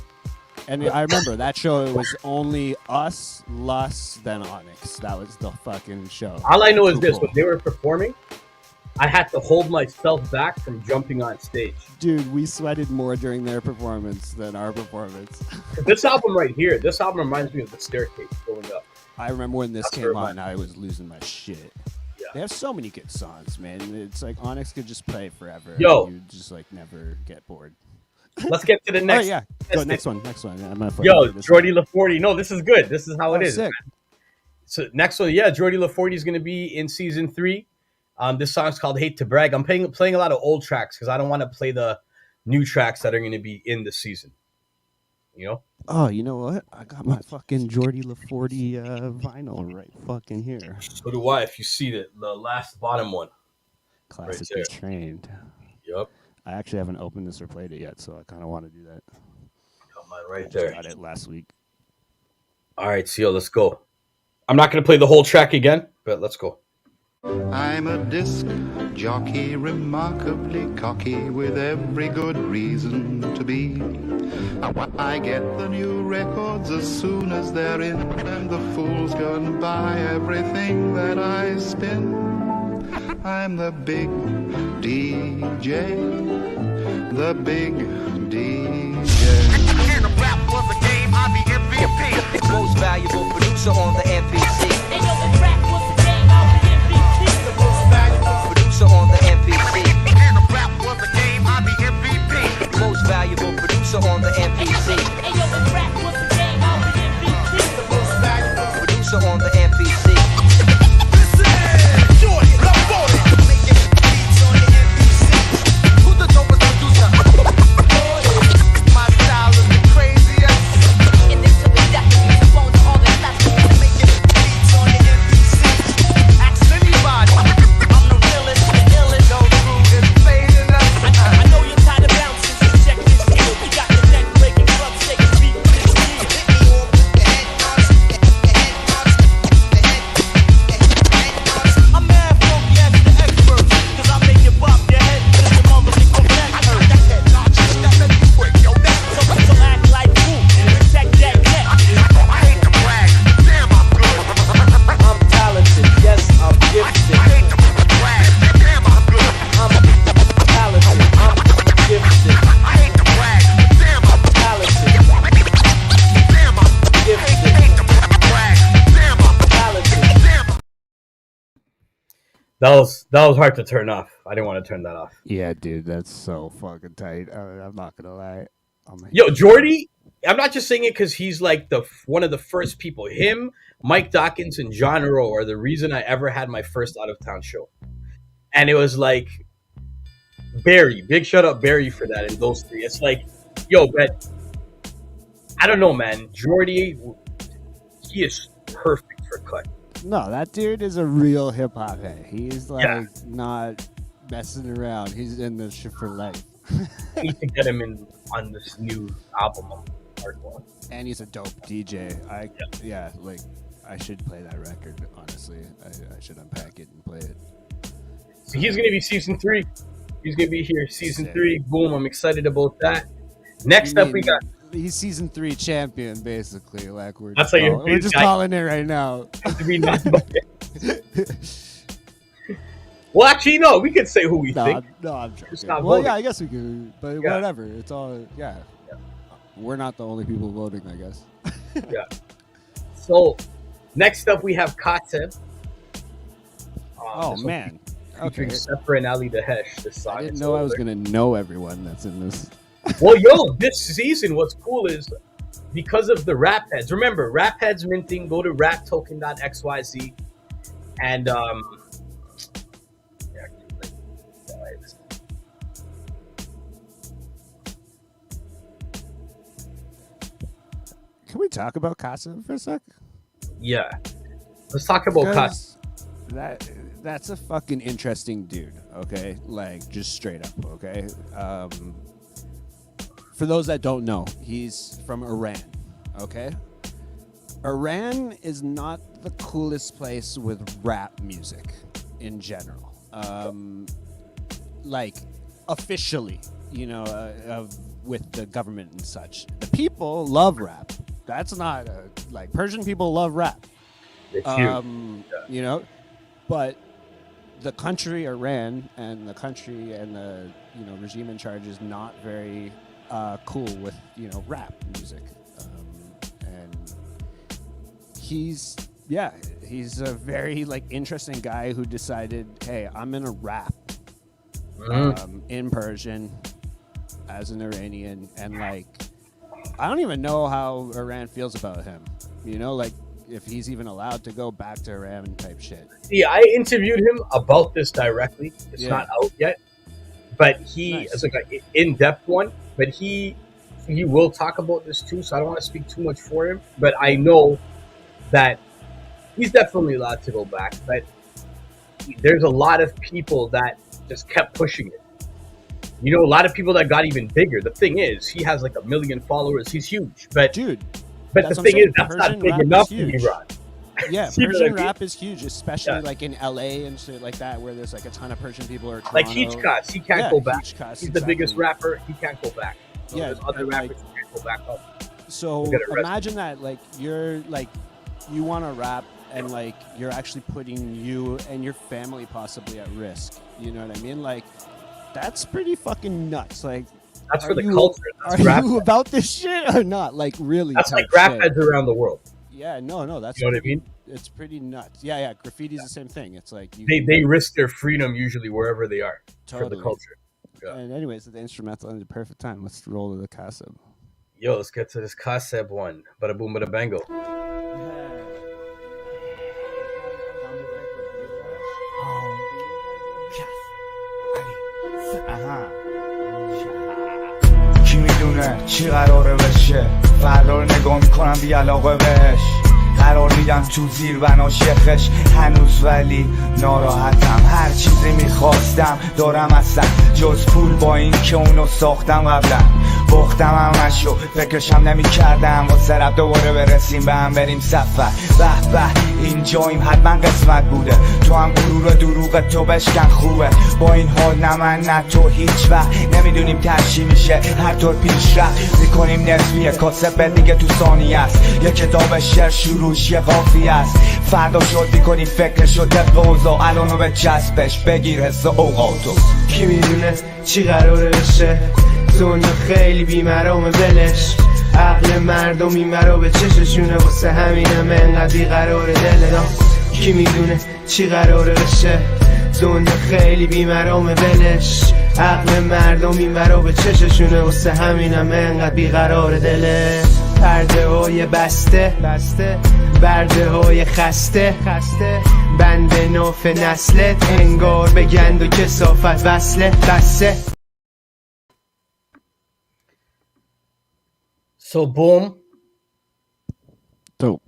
And I remember that show. It was only us, Lus, then Onyx. That was the fucking show. All I know is this: when they were performing, I had to hold myself back from jumping on stage. Dude, we sweated more during their performance than our performance. This album right here, this album reminds me of The Staircase going up. I remember when this came on, I was losing my shit. Yeah. They have so many good songs, man. It's like Onyx could just play forever. Yo. You just like never get bored. Let's get to the next. Oh yeah, go next one. I'm gonna Yo, Jordy LaForty. No, this is good. This is how it is. Sick. So next one, yeah, Jordy LaForty is going to be in season 3. This song's called "Hate to Brag." I'm playing a lot of old tracks because I don't want to play the new tracks that are going to be in the season. You know? Oh, you know what? I got my fucking Jordy LaForty vinyl right fucking here. So do I. If you see the last bottom one, classically right trained. Yep. I actually haven't opened this or played it yet, so I kind of want to do that. Got mine right there. Got it last week. All right, Seal, let's go. I'm not going to play the whole track again, but let's go. I'm a disc jockey, remarkably cocky, with every good reason to be. I get the new records as soon as they're in, and the fools go and buy everything that I spin. I'm the big DJ, the big DJ. And the rap was a game, I be MVP. Most valuable producer on the MPC. And yo, the rap was a game, I be MVP. The most valuable Producer on the MPC. And the rap was a game, I be MVP. Most valuable producer on the MPC. And yo, the rap was a game, I be MVP. The most valuable Producer on the MPC. This is Jordy LaForty. Making beats on the MPC. Who the dopest producer? My style is the craziest. And this to the death, the phones are all the left. Making beats on the MPC. Ask anybody. I'm the realest, the illest. No crew is fading us. I know you're tired of bouncing, so check this deal. We got the neck breaking club shaking beat for this deal. Hit me off with the head knots, the head knots, the head knots. I'm mad funky as the expert, 'cause I make you bop your head till your mother think I'm that hurt. That head knots, that make you break your neck. So act like who? Protect that neck. I hate to brag, damn I'm good. I'm talented, yes, I'm gifted. I hate to brag, damn I'm good. I'm talented, I'm gifted. I hate to brag, damn I'm Talented, damn I'm gifted. hate to brag, damn I'm Talented. damn I'm. That was hard to turn off. I didn't want to turn that off. Yeah, dude, that's so fucking tight. I'm not gonna lie. Yo, Jordy, I'm not just saying it because he's like one of the first people. Him, Mike Dawkins, and John Rowe are the reason I ever had my first out of town show. And it was like Barry, big shout out Barry for that. And those three, it's like, yo, but I don't know, man. Jordy, he is perfect for cut. No, that dude is a real hip hop head. He's like not messing around. He's in this shit for life. I need to get him in on this new album. And he's a dope DJ. Like I should play that record. Honestly, I should unpack it and play it. So he's gonna be season 3. He's gonna be here season 3. Boom! I'm excited about that. Next up, we got. He's season 3 champion, basically. Like we're just calling it right now. Well, actually, no. We could say who we think. No, I'm joking. Well, yeah, I guess we could, but whatever. It's all We're not the only people voting, I guess. Yeah. So, next up we have Katseb. Man. Okay. Sepher and Ali Dahesh. This song. I didn't know I was gonna know everyone that's in this. Well, yo, this season, what's cool is because of the rap heads. Remember, rap heads minting. Go to raptoken.xyz and Can we talk about Casa for a sec? Yeah, let's talk about Casa. That's a fucking interesting dude. Okay, like just straight up. Okay. For those that don't know, he's from Iran, okay? Iran is not the coolest place with rap music in general. Like, officially, with the government and such. The people love rap. That's not, Persian people love rap. It's huge. But the country Iran and the country and the, regime in charge is not very... cool with rap music, and he's a very interesting guy who decided, hey, I'm gonna rap in Persian as an Iranian, and I don't even know how Iran feels about him, if he's even allowed to go back to Iran type shit. Yeah, I interviewed him about this directly. It's not out yet, but it's like an in-depth one. But he will talk about this too, so I don't want to speak too much for him. But I know that he's definitely allowed to go back. But there's a lot of people that just kept pushing it. A lot of people that got even bigger. The thing is, he has 1 million followers. He's huge. But the thing is, that's not big enough to be Iran. Yeah, Persian rap is huge, especially in LA and shit like that, where there's a ton of Persian people. Or like Heechkas, he can't go back. He's the biggest rapper. He can't go back. There's other rappers who can't go back up. So imagine that, you're you want to rap, and you're actually putting you and your family possibly at risk. You know what I mean? That's pretty fucking nuts. That's for the culture. Are you about this shit or not? Really? That's rap heads around the world. Yeah, no, that's what I mean. It's pretty nuts. Yeah, graffiti's the same thing. It's they risk their freedom usually wherever they are for the culture. Yeah. And anyways, the instrumental ended the perfect time. Let's roll to the Kaseb. Yo, let's get to this Kaseb one. Bada boom, bada bango. کی میدونه چی قراره بشه فردا رو نگاه میکنم بی علاقه بهش قرار میدم تو زیر بنا شیخش هنوز ولی ناراحتم هر چیزی میخواستم دارم اصلا جز پول با این که اونو ساختم قبلا باختم همشو فکرشم نمی کردم واسه رب دوباره برسیم به هم بریم سفر به به اینجاییم حتما قسمت بوده تو هم غرور دروغ تو بشکن خوبه با این حال نه من نه تو هیچ وقت نمیدونیم ترشی میشه هر طور پیش رفت میکنیم نسبیه کاسب دیگه تو ثانیه است یه کتاب شعر شروعش یه قافیه است فردا شد میکنیم فکرشو طبق اوضاع الانو به چسبش بگیر حس اوقاتو کی میدونه چی قراره بشه دنیا خیلی بیمرامه ولش عقل مردم این مرا به چششونه واسه همینم انقدر بیقراره دلنا کی میدونه چی قراره بشه دنیا خیلی بیمرامه ولش عقل مردم این مرا به چششونه واسه همینم انقدر بیقراره دله پرده های بسته برده های خسته بند ناف نسلت انگار به گند و کسافت وصله بسته. So boom, Dope.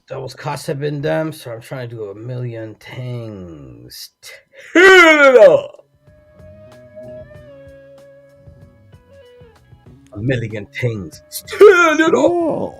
That was Casa Bindem, so I'm trying to do a million things. A million things. Oh.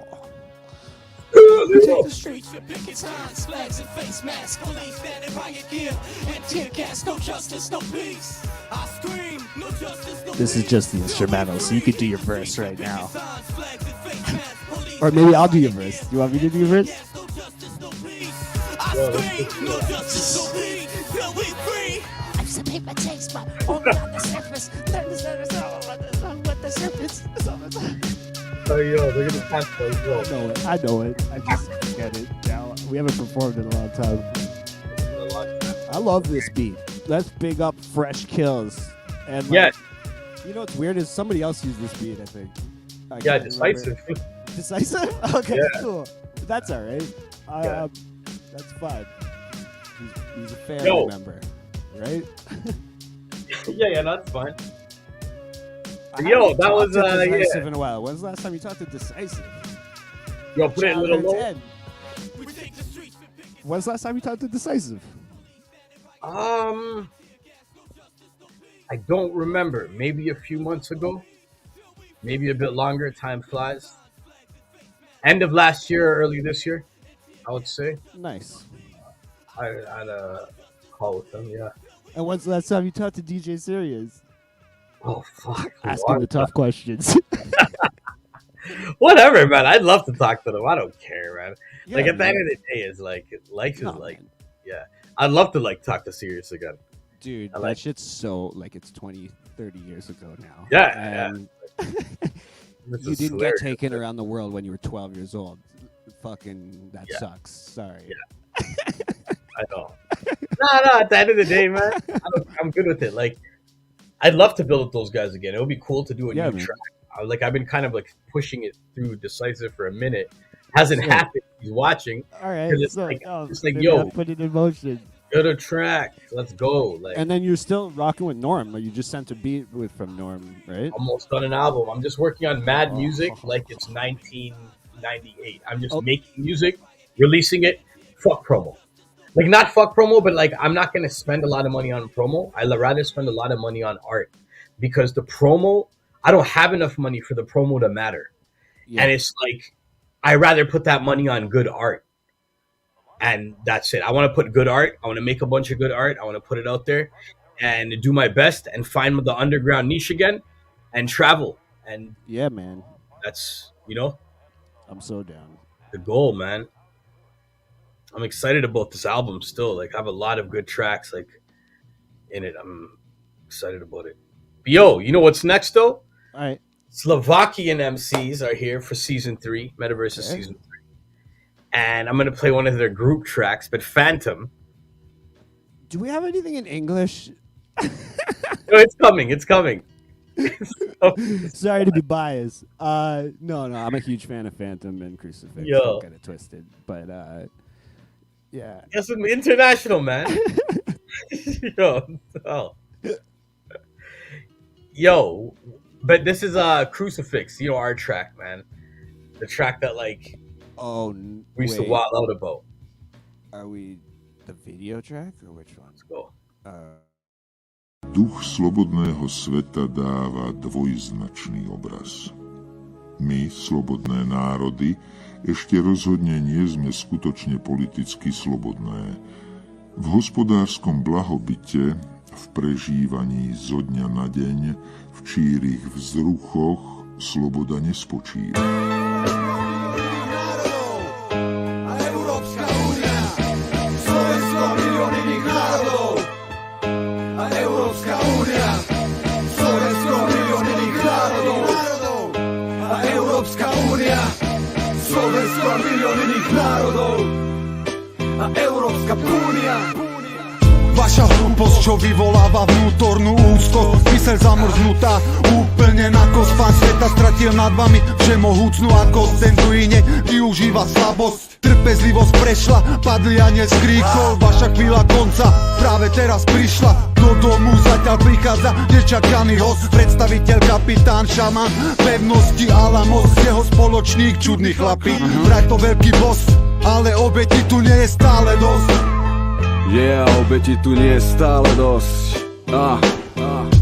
We take the streets with picket signs, flags and face masks, police standing riot gear, and tear gas, no justice, no peace. I scream, no justice, no This is just the instrumental, so you could do your verse right now. signs, flags and face masks, police Or maybe I'll do your verse. You want me to do your verse? no justice, no peace. I scream, no justice, no peace, till we free. I'm just a paper chase, but only on the surface. Learn the surface, what the surface. Oh, yo, they're gonna pass those. I know it. I just get it now. We haven't performed in a long time. I love this beat. Let's big up Fresh Kills. And Yeah. You know what's weird is somebody else used this beat, I think. I Yeah, can't Decisive. remember. Decisive? Okay, Yeah. cool. That's all right. Yeah. That's fine. He's a family Yo. member, right? yeah, that's fine. I Yo, haven't that talked was, to Decisive yeah. in a while. When's the last time you talked to Decisive? Yo, put it a little low. 10. When's the last time you talked to Decisive? I don't remember. Maybe a few months ago. Maybe a bit longer. Time flies. End of last year, early this year, I would say. Nice. I had a call with them, yeah. And when's the last time you talked to DJ Serious? Oh, fuck. Asking the tough questions. Whatever, man. I'd love to talk to them. I don't care, man. Yeah, like, at the man. end of the day, it's like, life is No, like, man. yeah. I'd love to, like, talk to Sirius again. Dude, I like- that shit's so, like, it's 20, 30 years ago now. Yeah, And This you is didn't get hilarious. taken around the world when you were 12 years old. Fucking, that Yeah. sucks. Sorry. Yeah. I know. No, at the end of the day, man, I'm good with it. Like, I'd love to build with those guys again. It would be cool to do a Yeah, new man. track. I've been kind of like pushing it through Decisive for a minute. Hasn't Yeah. happened. He's watching. All right. 'Cause it's So, like, oh, it's like, maybe yo, I'll put it in motion. go to track. Let's go. Like, And then you're still rocking with Norm. Like, you just sent a beat from Norm, right? almost done an album. I'm just working on mad music like it's 1998. I'm just making music, releasing it. Fuck promo. Like, not fuck promo, but like, I'm not going to spend a lot of money on promo. I'd rather spend a lot of money on art because the promo, I don't have enough money for the promo to matter. Yeah. And it's like, I rather put that money on good art. And that's it. I want to put good art. I want to make a bunch of good art. I want to put it out there and do my best and find the underground niche again and travel. And Yeah, man. that's, I'm so down. the goal, man. I'm excited about this album still. Like, I have a lot of good tracks like in it. I'm excited about it. But yo, you know what's next though? All right. Slovakian MCs are here for season 3, Metaverse is Okay. season 3. And I'm gonna play one of their group tracks, but Phantom. Do we have anything in English? No, it's coming. It's coming. Sorry to be biased. No, I'm a huge fan of Phantom and Crucifix. Yo. Don't get it twisted. But yeah. Yes, I'm international, man. Yo, but this is Crucifix, our track, man. The track that like Oh, we used to wait. wild out about. Are we the video track or which one? Let's go. Duch slobodného sveta dáva dvojznačný obraz. My, slobodné národy, ešte rozhodne nie sme skutočne politicky slobodné. V hospodárskom blahobite, v prežívaní zo dňa na deň, v čírých vzruchoch sloboda nespočíva. Vaša hlúposť, čo vyvoláva vnútornú úzkosť. Myseľ zamrznutá, úplne na kosť. Pán sveta stratil nad vami všemohúcnu ako ten druine využíva slabosť. Trpezlivosť prešla, padli aniel z kríkov. Vaša chvíľa konca práve teraz prišla. Do domu zatiaľ prichádza nečakaný host. Predstaviteľ, kapitán, šaman, pevnosti Alamos. Jeho spoločník, čudný chlapík, vraj to veľký boss. Ale obeti tu nie je stále dosť. Obeti tu nie je stále dosť.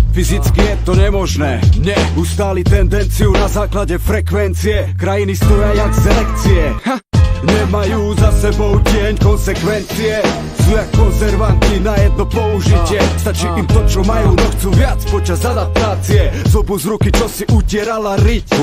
Fyzicky je to nemožné, ustáli tendenciu na základe frekvencie. Krajiny stoja jak selekcie, nemajú za sebou tieň konsekvencie. Sú jak konzervanty na jedno použitie. Stačí im to, čo majú, no chcú viac počas adaptácie. Zobu z ruky, čo si utierala riť.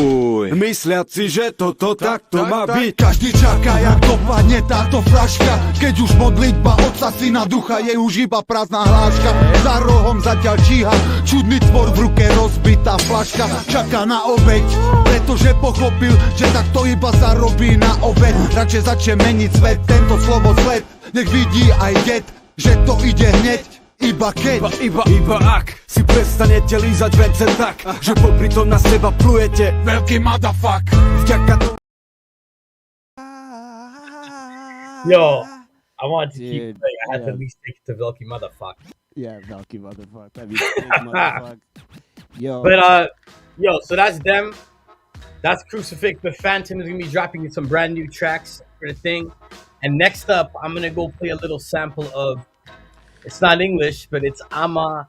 Mysliac si, že toto takto má byť. Každý čaká, jak dopadne táto fľaška. Keď už modlitba Otca, Syna, Ducha, je už iba prázdna hláška. Za rohom zatiaľ číha čudný tvor, v ruke rozbitá fľaška. Čaká na obeť, pretože pochopil, že takto iba sa robí na obed. Radšej začne meniť svet, tento slovo svet. Nech vidí aj det, že to ide hneď, iba keď. Iba ak si prestanete lízať vence tak, že popri tom na seba plujete. Veľký motherfuck. Vďaka to... Yo, I wanted to keep Dude, playing. I had to at least take it to Velky Motherfuck. Yeah, Velky motherfucker. I mean, big motherfucker. Yo. But so that's them. That's Crucifix. The Phantom is gonna be dropping some brand new tracks for the thing. And next up, I'm gonna go play a little sample of. It's not English, but it's Ama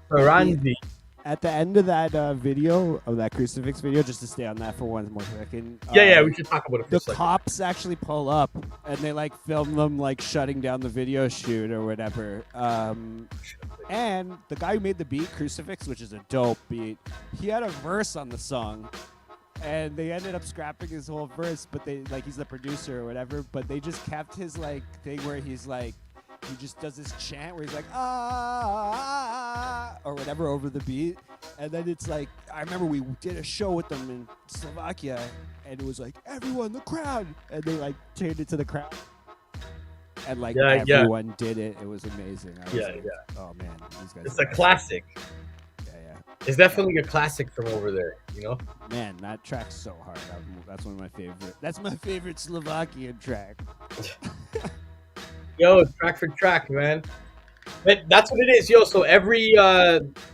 Faranzi. At the end of that video, of that Crucifix video, just to stay on that for one more second. Yeah, we should talk about it for the a second. cops actually pull up and they like film them like shutting down the video shoot or whatever. And the guy who made the beat, Crucifix, which is a dope beat, he had a verse on the song. And they ended up scrapping his whole verse, but they like he's the producer or whatever, but they just kept his like thing where he's like he just does this chant where he's like or whatever over the beat. And then it's like I remember we did a show with them in Slovakia and it was like everyone the crowd and they like changed it to the crowd. And like everyone did it. It was amazing. I was like, oh man, these guys. It's a classic. It's definitely a classic from over there, you know? Man, that track's so hard. That's one of my favorite. That's my favorite Slovakian track. Yo, track for track, man. But that's what it is, yo. So every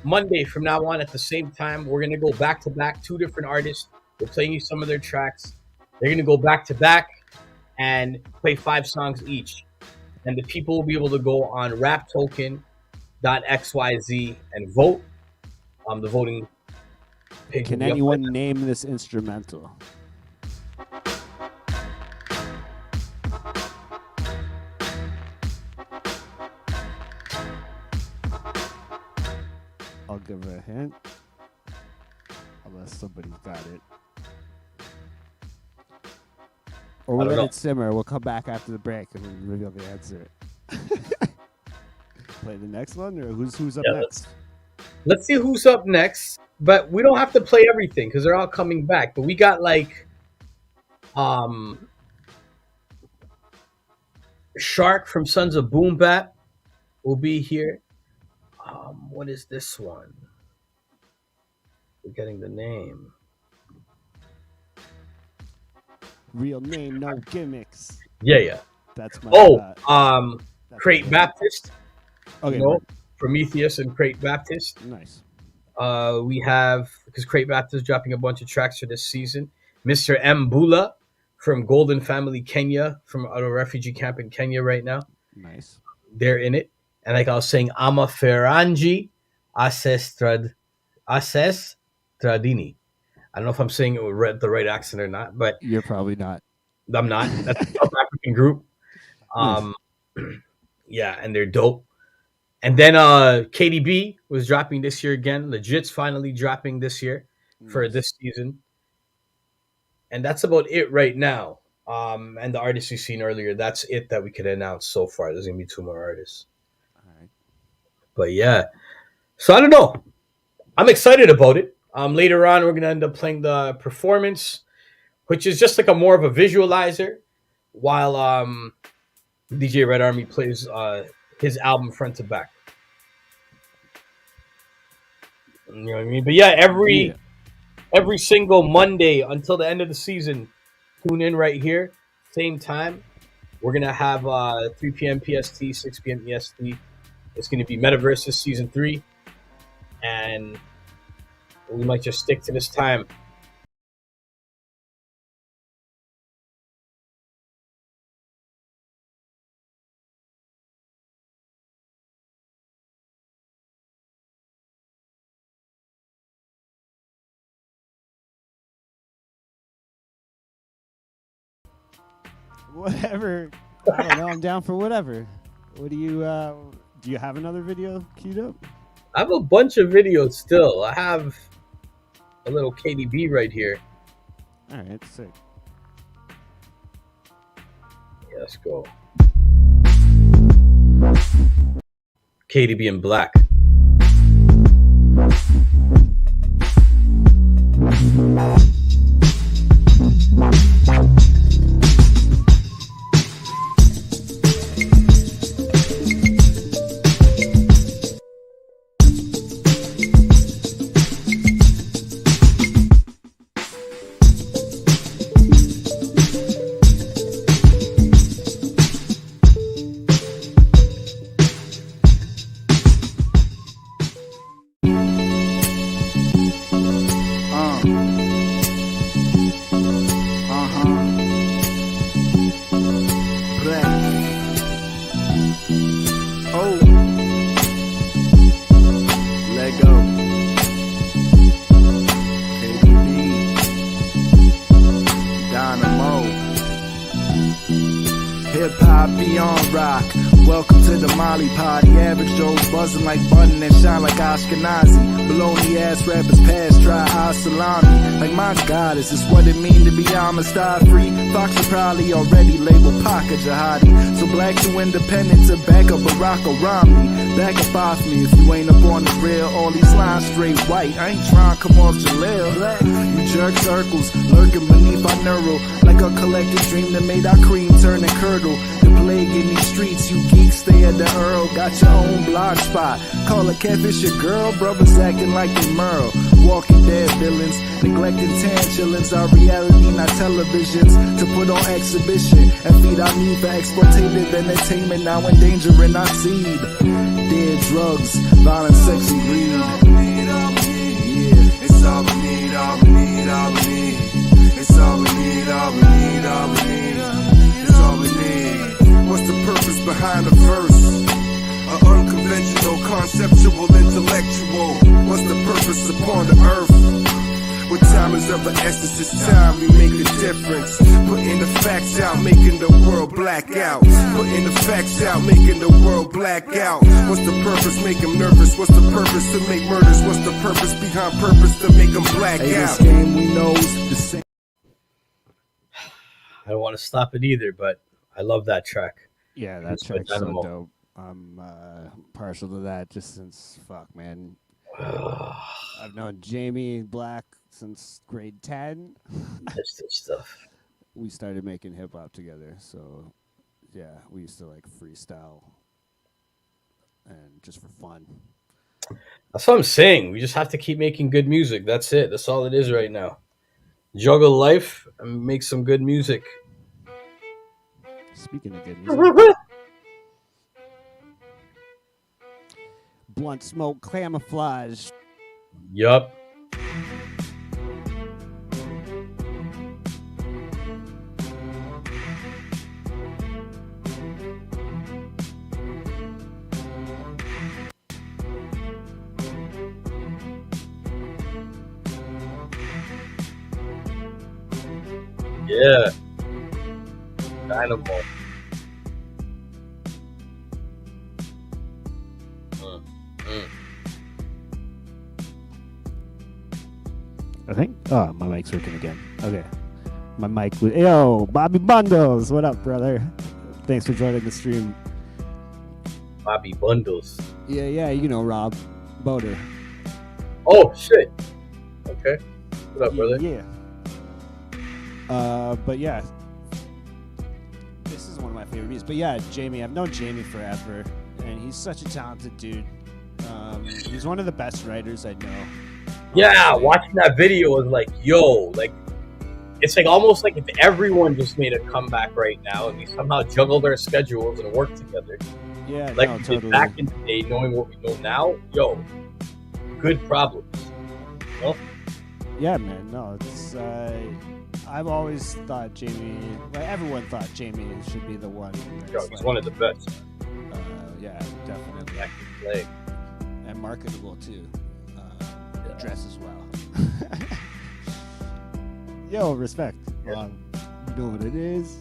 Monday from now on at the same time, we're going to go back to back, 2 different artists. We're playing you some of their tracks. They're going to go back to back and play 5 songs each. And the people will be able to go on raptoken.xyz and vote. The voting page. Can anyone name this instrumental? I'll give a hint. Unless somebody's got it. Or we'll let it simmer. We'll come back after the break and we'll reveal the answer. Play the next one, or who's up next? Let's see who's up next. But we don't have to play everything because they're all coming back. But we got like Shark from Sons of Boom Bap will be here. What is this one? Forgetting the name. Real name, no gimmicks. Yeah. That's my Crate Baptist. Okay. You know, Prometheus and Crate Baptist. Nice. We have, because Crate Baptist dropping a bunch of tracks for this season. Mr. M. Bula from Golden Family Kenya, from a refugee camp in Kenya right now. Nice. They're in it. And like I was saying, Ama Ferrangi Tradini. I don't know if I'm saying it with the right accent or not, but you're probably not. I'm not. That's a South African group. Yeah, and they're dope. And then KDB was dropping this year again. Legit's finally dropping this year for this season. And that's about it right now. And the artists we've seen earlier, that's it that we could announce so far. There's going to be 2 more artists. All right. But yeah. So I don't know. I'm excited about it. Later on, we're going to end up playing the performance, which is just like a more of a visualizer, while DJ Red Army plays his album front to back. You know what I mean? But yeah, every single Monday until the end of the season, tune in right here, same time. We're gonna have 3 p.m. PST, 6 p.m. EST. It's gonna be Metaverse season 3, and we might just stick to this time. Whatever. I don't know. I'm down for whatever. What do you have another video queued up? I have a bunch of videos still. I have a little KDB right here. All right, sick. Yeah, let's go. KDB in black. Like button and shine like Ashkenazi. Baloney ass rappers pass dry eye salami. Like my God, is this what it mean to be Amistad free? Fox are probably already labeled Paka Jihadi. So black to independent to back up Barack Romney. Back up off me if you ain't up on the rail. All these lines straight white. I ain't trying to come off Jaleel. You jerk circles lurking beneath our neural. Like a collective dream that made our cream turn and curdle. The plague in these streets, you geeks stay at the Earl. Got your own blog spot. Call a catfish your girl, brothers acting like they Merle. Walking dead villains, neglecting tangerines. Our reality, not televisions, to put on exhibition and feed our need for exploitative entertainment. Now endangering our seed. Dead drugs, violence, sex, and greed. Yeah, it's all we need, all we need, all we need. It's all we need, all we need, all we need. It's all we need. What's the purpose behind the verse? Unconventional, conceptual, intellectual. What's the purpose upon the earth? When time is of the essence, it's time we make a difference. Putting the facts out, making the world black out. Putting the facts out, making the world black out. What's the purpose? Make them nervous. What's the purpose? To make murders. What's the purpose behind purpose? To make them black out. This game we know is the same. I don't want to stop it either, but I love that track. Yeah, that track's so dope. I'm partial to that just since, fuck, man. I've known Jamie Black since grade 10. That's the stuff. We started making hip hop together, so yeah, we used to like freestyle and just for fun. That's what I'm saying. We just have to keep making good music. That's it. That's all it is right now. Juggle life and make some good music. Speaking of good music. Blunt smoke camouflage. Yup. Yeah. Dynamo. I think. Oh, my mic's working again. Okay. My mic was. Yo, Bobby Bundles. What up, brother? Thanks for joining the stream. Bobby Bundles. Yeah, you know Rob Boder. Oh, shit. Okay. What up, brother? Yeah. But yeah. This is one of my favorite music. But yeah, Jamie. I've known Jamie forever. And he's such a talented dude. He's one of the best writers I know. Yeah, watching that video was like, yo, like it's like almost like if everyone just made a comeback right now and we somehow juggled our schedules and worked together. Yeah, like no, we totally. did back in the day, knowing what we know now. Yo, good problems. You know? Yeah, man. No, it's. I've always thought Jamie. Like everyone thought Jamie should be the one. Yo, he's one of the best. Yeah, definitely. Yeah, he can play. And marketable too. Dresses well. Yo, respect. Yeah. You know what it is.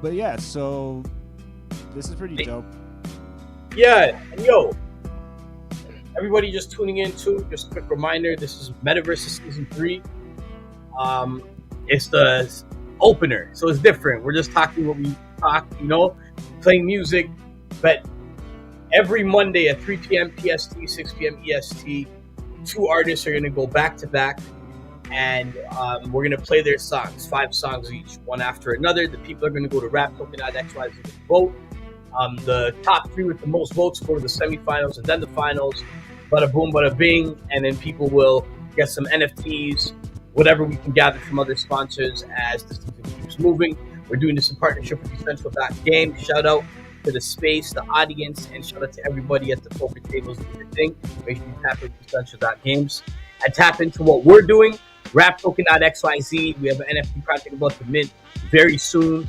But yeah, so this is pretty dope. Yeah, and yo, everybody just tuning in too. Just a quick reminder: this is Metaverse season 3. It's the opener, so it's different. We're just talking what we talk, you know, playing music, but every Monday at 3 p.m. PST, 6 p.m. EST, 2 artists are going to go back to back, and we're going to play their songs, 5 songs each, one after another. The people are going to go to raptoken.xyz to vote. The top 3 with the most votes go to the semifinals and then the finals. Bada boom, bada bing, and then people will get some NFTs, whatever we can gather from other sponsors as the season keeps moving. We're doing this in partnership with Essential.game. Shout out to the space, the audience, and shout out to everybody at the poker tables doing their thing. Make sure you tap into Essential.games and tap into what we're doing. RapToken.xyz. We have an NFT project about to mint very soon.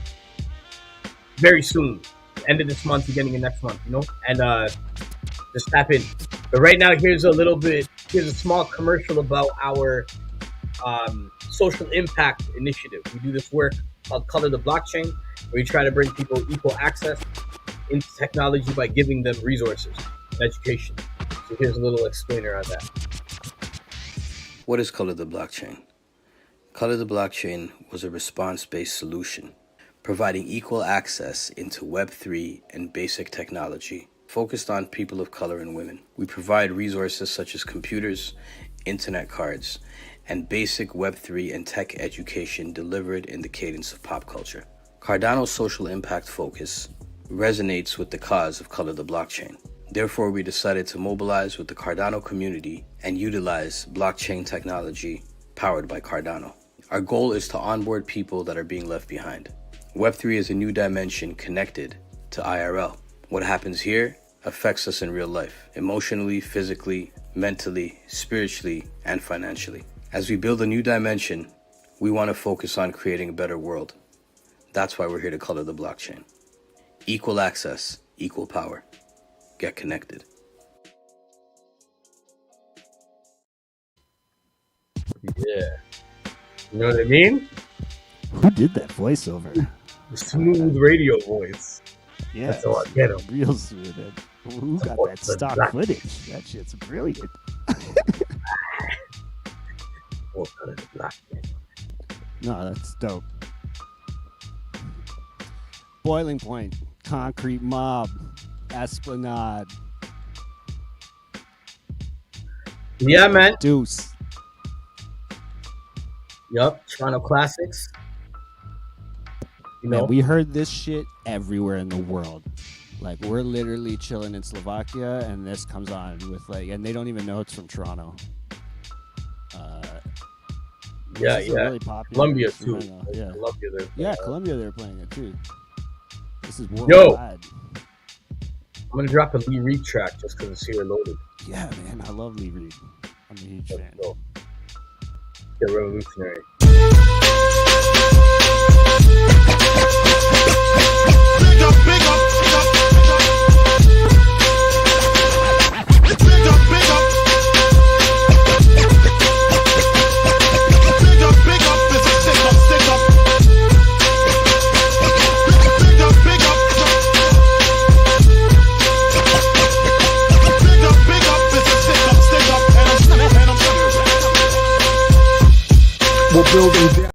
Very soon. End of this month, beginning of next month, you know? And just tap in. But right now, here's a small commercial about our social impact initiative. We do this work called Color the Blockchain, where we try to bring people equal access into technology by giving them resources and education. So here's a little explainer on that. What is Color the Blockchain? Color the Blockchain was a response-based solution, providing equal access into Web3 and basic technology, focused on people of color and women. We provide resources such as computers, internet cards, and basic Web3 and tech education delivered in the cadence of pop culture. Cardano's social impact focus resonates with the cause of Color the Blockchain. Therefore, we decided to mobilize with the Cardano community and utilize blockchain technology powered by Cardano. Our goal is to onboard people that are being left behind. Web3 is a new dimension connected to IRL. What happens here affects us in real life, emotionally, physically, mentally, spiritually, and financially. As we build a new dimension, we want to focus on creating a better world. That's why we're here to color the blockchain. Equal access, equal power. Get connected. Yeah. You know what I mean? Who did that voiceover? The smooth radio voice. Yeah, that's all I get him. Real smooth. Who got that stock footage? That shit's brilliant. No, that's dope. Boiling Point, Concrete Mob, Esplanade. Yeah, man. Deuce. Yup, Toronto Classics. You know, Man, we heard this shit everywhere in the world. Like, we're literally chilling in Slovakia, and this comes on with, like, and they don't even know it's from Toronto. Yeah. Really popular Colombia too. Yeah. Colombia, Colombia, they're playing it too. This is Yo, worldwide. I'm gonna drop a Lee Reed track just because it's here loaded. Yeah, man, I love Lee Reed. I'm a huge fan. Get revolutionary. We're building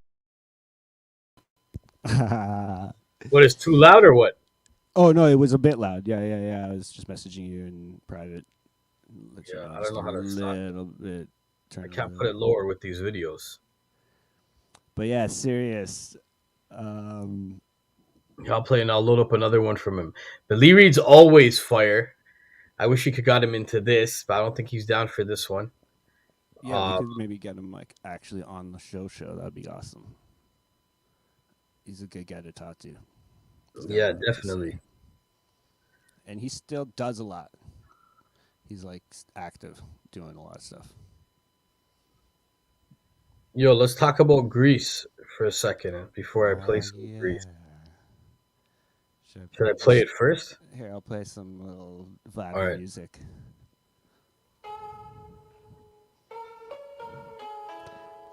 What, is too loud or what? Oh no, it was a bit loud. Yeah. I was just messaging you in private. Yeah, I don't know how to little bit. I can't put it lower with these videos. But yeah, serious. I'll play and I'll load up another one from him. But Lee Reed's always fire. I wish we could got him into this, but I don't think he's down for this one. Yeah, we could maybe get him like actually on the show. That'd be awesome. He's a good guy to talk to. Yeah, definitely. And he still does a lot. He's like active, doing a lot of stuff. Yo, let's talk about Greece for a second before I play some Greece. Should I play it first? Here, I'll play some little Vladimir music.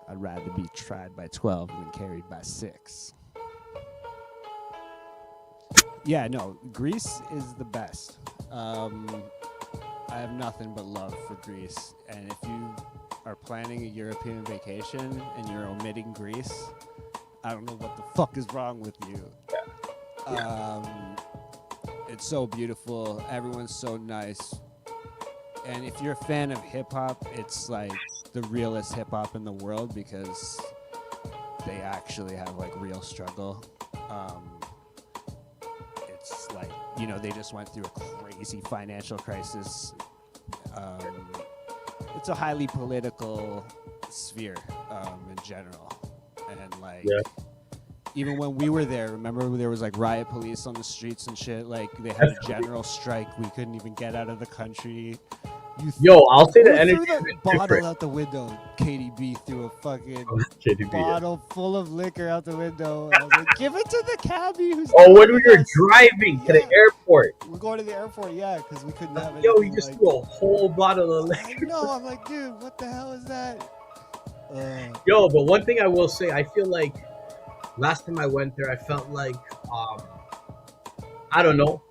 I'd rather be tried by 12 than carried by 6. Yeah, no, Greece is the best. I have nothing but love for Greece. And if you are planning a European vacation and you're omitting Greece, I don't know what the fuck is wrong with you. It's so beautiful. Everyone's so nice. And if you're a fan of hip-hop, it's like the realest hip-hop in the world because they actually have like real struggle. It's like, you know, they just went through a crazy financial crisis. It's a highly political sphere in general. And like, even when we were there, remember there was like riot police on the streets and shit. Like they had a general strike. We couldn't even get out of the country. Yo, I'll say the energy threw is that bottle different. out the window. KDB threw a fucking KDB, bottle full of liquor out the window. I was like, give it to the cabbie. Who's when we driving were us." driving to the airport. We're going to the airport, yeah, because we couldn't have it. Yo, he just threw a whole bottle of liquor. No, I'm like, dude, what the hell is that? Yo, but one thing I will say, I feel like last time I went there, I felt like, I don't know,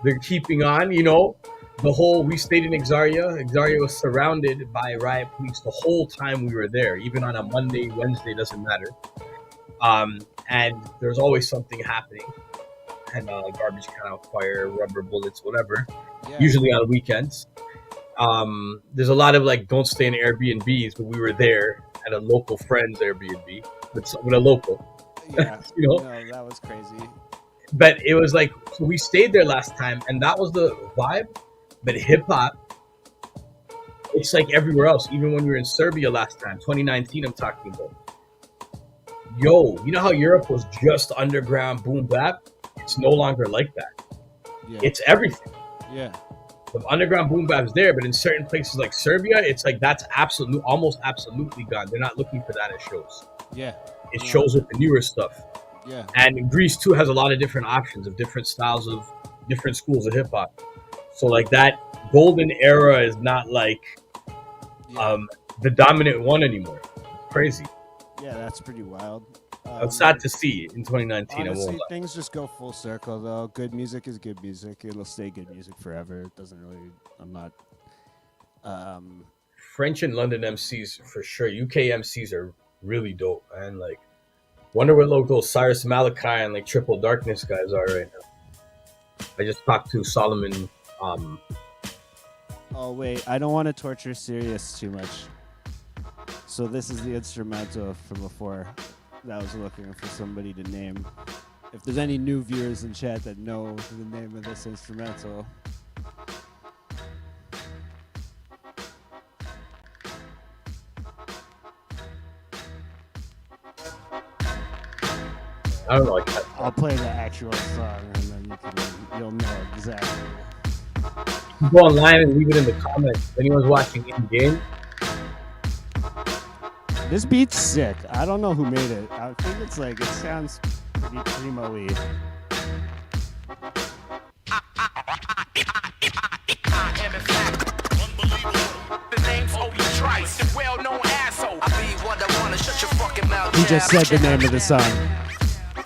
they're keeping on, you know? We stayed in Exarya. Exarya was surrounded by riot police the whole time we were there, even on a Monday, Wednesday, doesn't matter. And there's always something happening. And garbage can on fire, rubber bullets, whatever. Yeah. Usually on weekends. There's a lot of like, don't stay in Airbnbs, but we were there at a local friend's Airbnb with a local. Yeah, you know? No, that was crazy. But it was like, so we stayed there last time, and that was the vibe. But hip-hop, it's like everywhere else. Even when we were in Serbia last time, 2019 I'm talking about. Yo, you know how Europe was just underground boom bap? It's no longer like that. Yeah. It's everything. Yeah. The underground boom bap is there, but in certain places like Serbia, it's like that's almost absolutely gone. They're not looking for that at shows. Yeah. It shows with the newer stuff. Yeah. And Greece too has a lot of different options of different styles of different schools of hip-hop. So like that golden era is not like the dominant one anymore. Crazy. Yeah, that's pretty wild. It's sad to see in 2019. Honestly, things just go full circle though. Good music is good music. It'll stay good music forever. It doesn't really. I'm not. French and London MCs for sure. UK MCs are really dope, and like wonder what like those Cyrus Malachi and like Triple Darkness guys are right now. I just talked to Solomon. Oh wait, I don't want to torture Sirius too much. So this is the instrumental from before that I was looking for somebody to name. If there's any new viewers in chat that know the name of this instrumental. I don't know. I'll play the actual song and then you'll know exactly. Go online and leave it in the comments. If anyone's watching in game. This beat's sick. I don't know who made it. I think it's like, it sounds pretty primo-y. He just said the name of the song.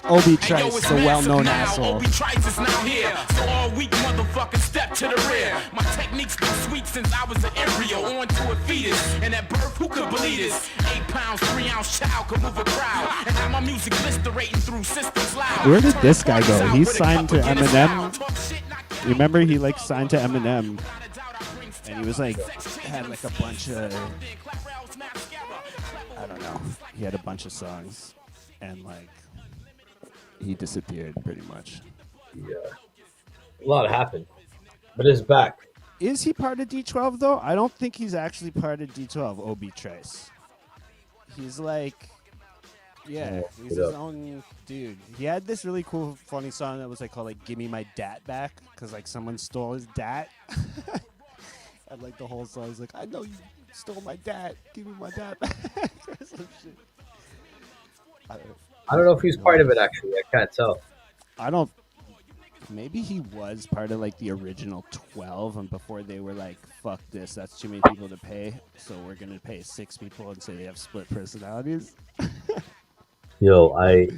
Obi Trice, the well-known asshole. Obi Trice is now here, so all week motherfuckers step to the rear. My technique's been sweet since I was an embryo, on to a fetus. And at birth, who could believe this? 8 pounds, 3-ounce child could move a crowd. And have my music blisterating through systems loud. Where did this guy go? He signed to Eminem. Remember, he like signed to Eminem, and he was like had like a bunch of, I don't know. He had a bunch of songs, and like. He disappeared pretty much. Yeah. A lot happened. But it's back. Is he part of D12 though? I don't think he's actually part of D12. Obi Trace. He's like, yeah, he's his own dude. He had this really cool, funny song that was like called like "Give Me My Dat Back" because like someone stole his dat. And like the whole song is like, I know you stole my dat. Give me my dat back. Or some shit. I don't know if he's part of it actually. I can't tell. I don't. Maybe he was part of like the original 12, and before they were like, "Fuck this, that's too many people to pay, so we're gonna pay 6 people and say they have split personalities." Yo, I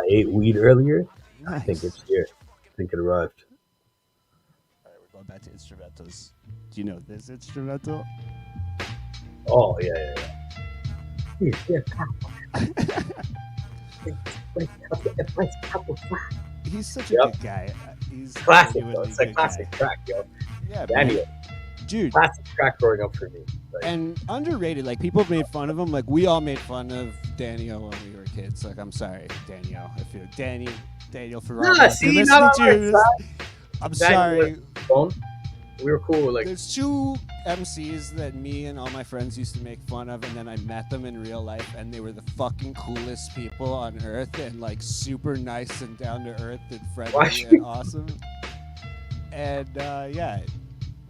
ate weed earlier. Nice. I think it's here. I think it arrived. All right, we're going back to instrumentals. Do you know this instrumental? Oh yeah. He's such a good guy. He's classic. Though. It's a classic track, yo. Yeah, Daniel. Dude. Classic track growing up for me. Like, and underrated. Like people made fun of him. Like we all made fun of Daniel when we were kids. Like I'm sorry, Daniel. If you're Daniel Ferraro. Nah, see, you're not listening on to my this, side. I'm sorry. We were cool. Like there's 2 MCs that me and all my friends used to make fun of, and then I met them in real life, and they were the fucking coolest people on earth, and like super nice and down to earth and friendly and awesome. And yeah,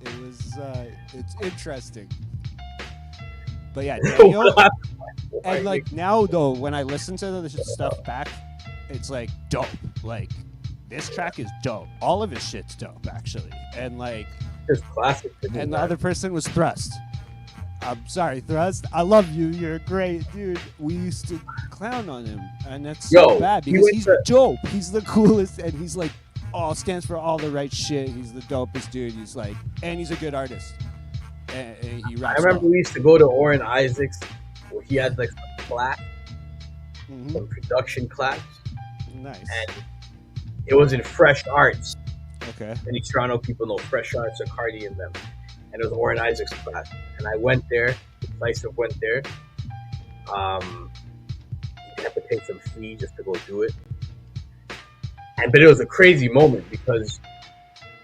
it was it's interesting. But yeah, Daniel. And like now though, when I listen to the stuff back, it's like dope. Like this track is dope. All of his shit's dope actually, and like. It's classic. And the other person was Thrust. I'm sorry, Thrust. I love you. You're great, dude. We used to clown on him, and that's so bad because he's dope. He's the coolest, and he's like, stands for all the right shit. He's the dopest dude. He's like, and he's a good artist. And he raps. I remember we used to go to Oren Isaac's, where he had like some class, some production class. Nice. And it was in Fresh Arts. Okay. Any Toronto people know Fresh Arts or Cardi in them. And it was Oren Isaac's class. And I went there. Decisive went there. You have to pay some fee just to go do it. But it was a crazy moment because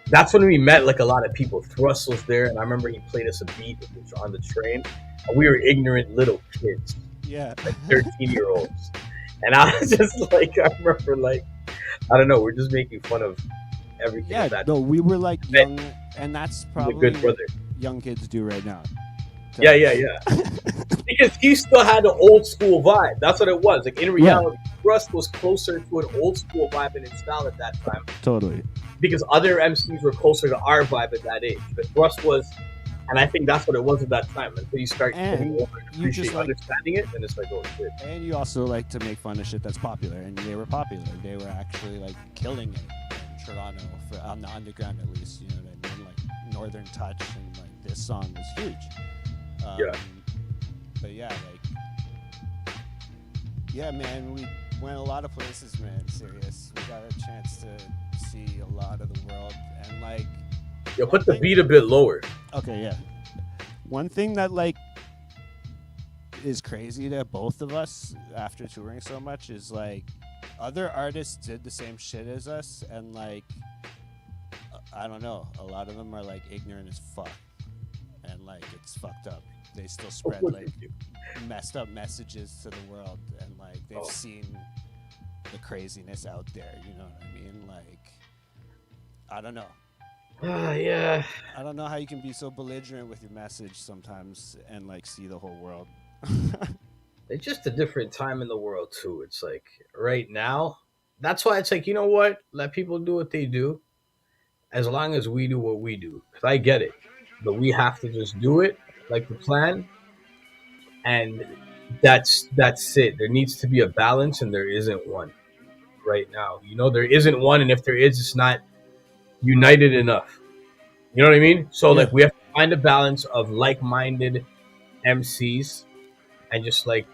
that's when we met like a lot of people. Thrust was there, and I remember he played us a beat on the train. And we were ignorant little kids. Yeah. Like 13-year-olds. And I was just like, I remember like, I don't know, we're just making fun of everything. Yeah, no, we were like young, and that's probably a good brother. Young kids do right now. Yeah. Because he still had an old school vibe. That's what it was. Like in reality, Thrust was closer to an old school vibe and style at that time. Totally. Because other MCs were closer to our vibe at that age. But Thrust was, and I think that's what it was at that time. Until you start getting older and appreciate understanding it, and it's like, oh shit. And you also like to make fun of shit that's popular, and they were popular. They were actually like killing it. Toronto on the underground, at least, you know what I mean, like Northern Touch, and like this song was huge. But yeah, like, yeah, man, we went a lot of places, man. Serious, we got a chance to see a lot of the world, and like, put the beat a bit lower. Okay, yeah. One thing that like is crazy to both of us after touring so much is like. Other artists did the same shit as us, and like, I don't know, a lot of them are like ignorant as fuck, and like it's fucked up. They still spread like messed up messages to the world, and like they've seen the craziness out there. You know what I mean? Like, I don't know. Yeah. I don't know how you can be so belligerent with your message sometimes and like see the whole world. It's just a different time in the world too. It's like right now, that's why it's like, you know what? Let people do what they do, as long as we do what we do. Because I get it, but we have to just do it like the plan, and that's it. There needs to be a balance, and there isn't one right now. You know, there isn't one, and if there is, it's not united enough. You know what I mean? So like we have to find a balance of like-minded MCs and just like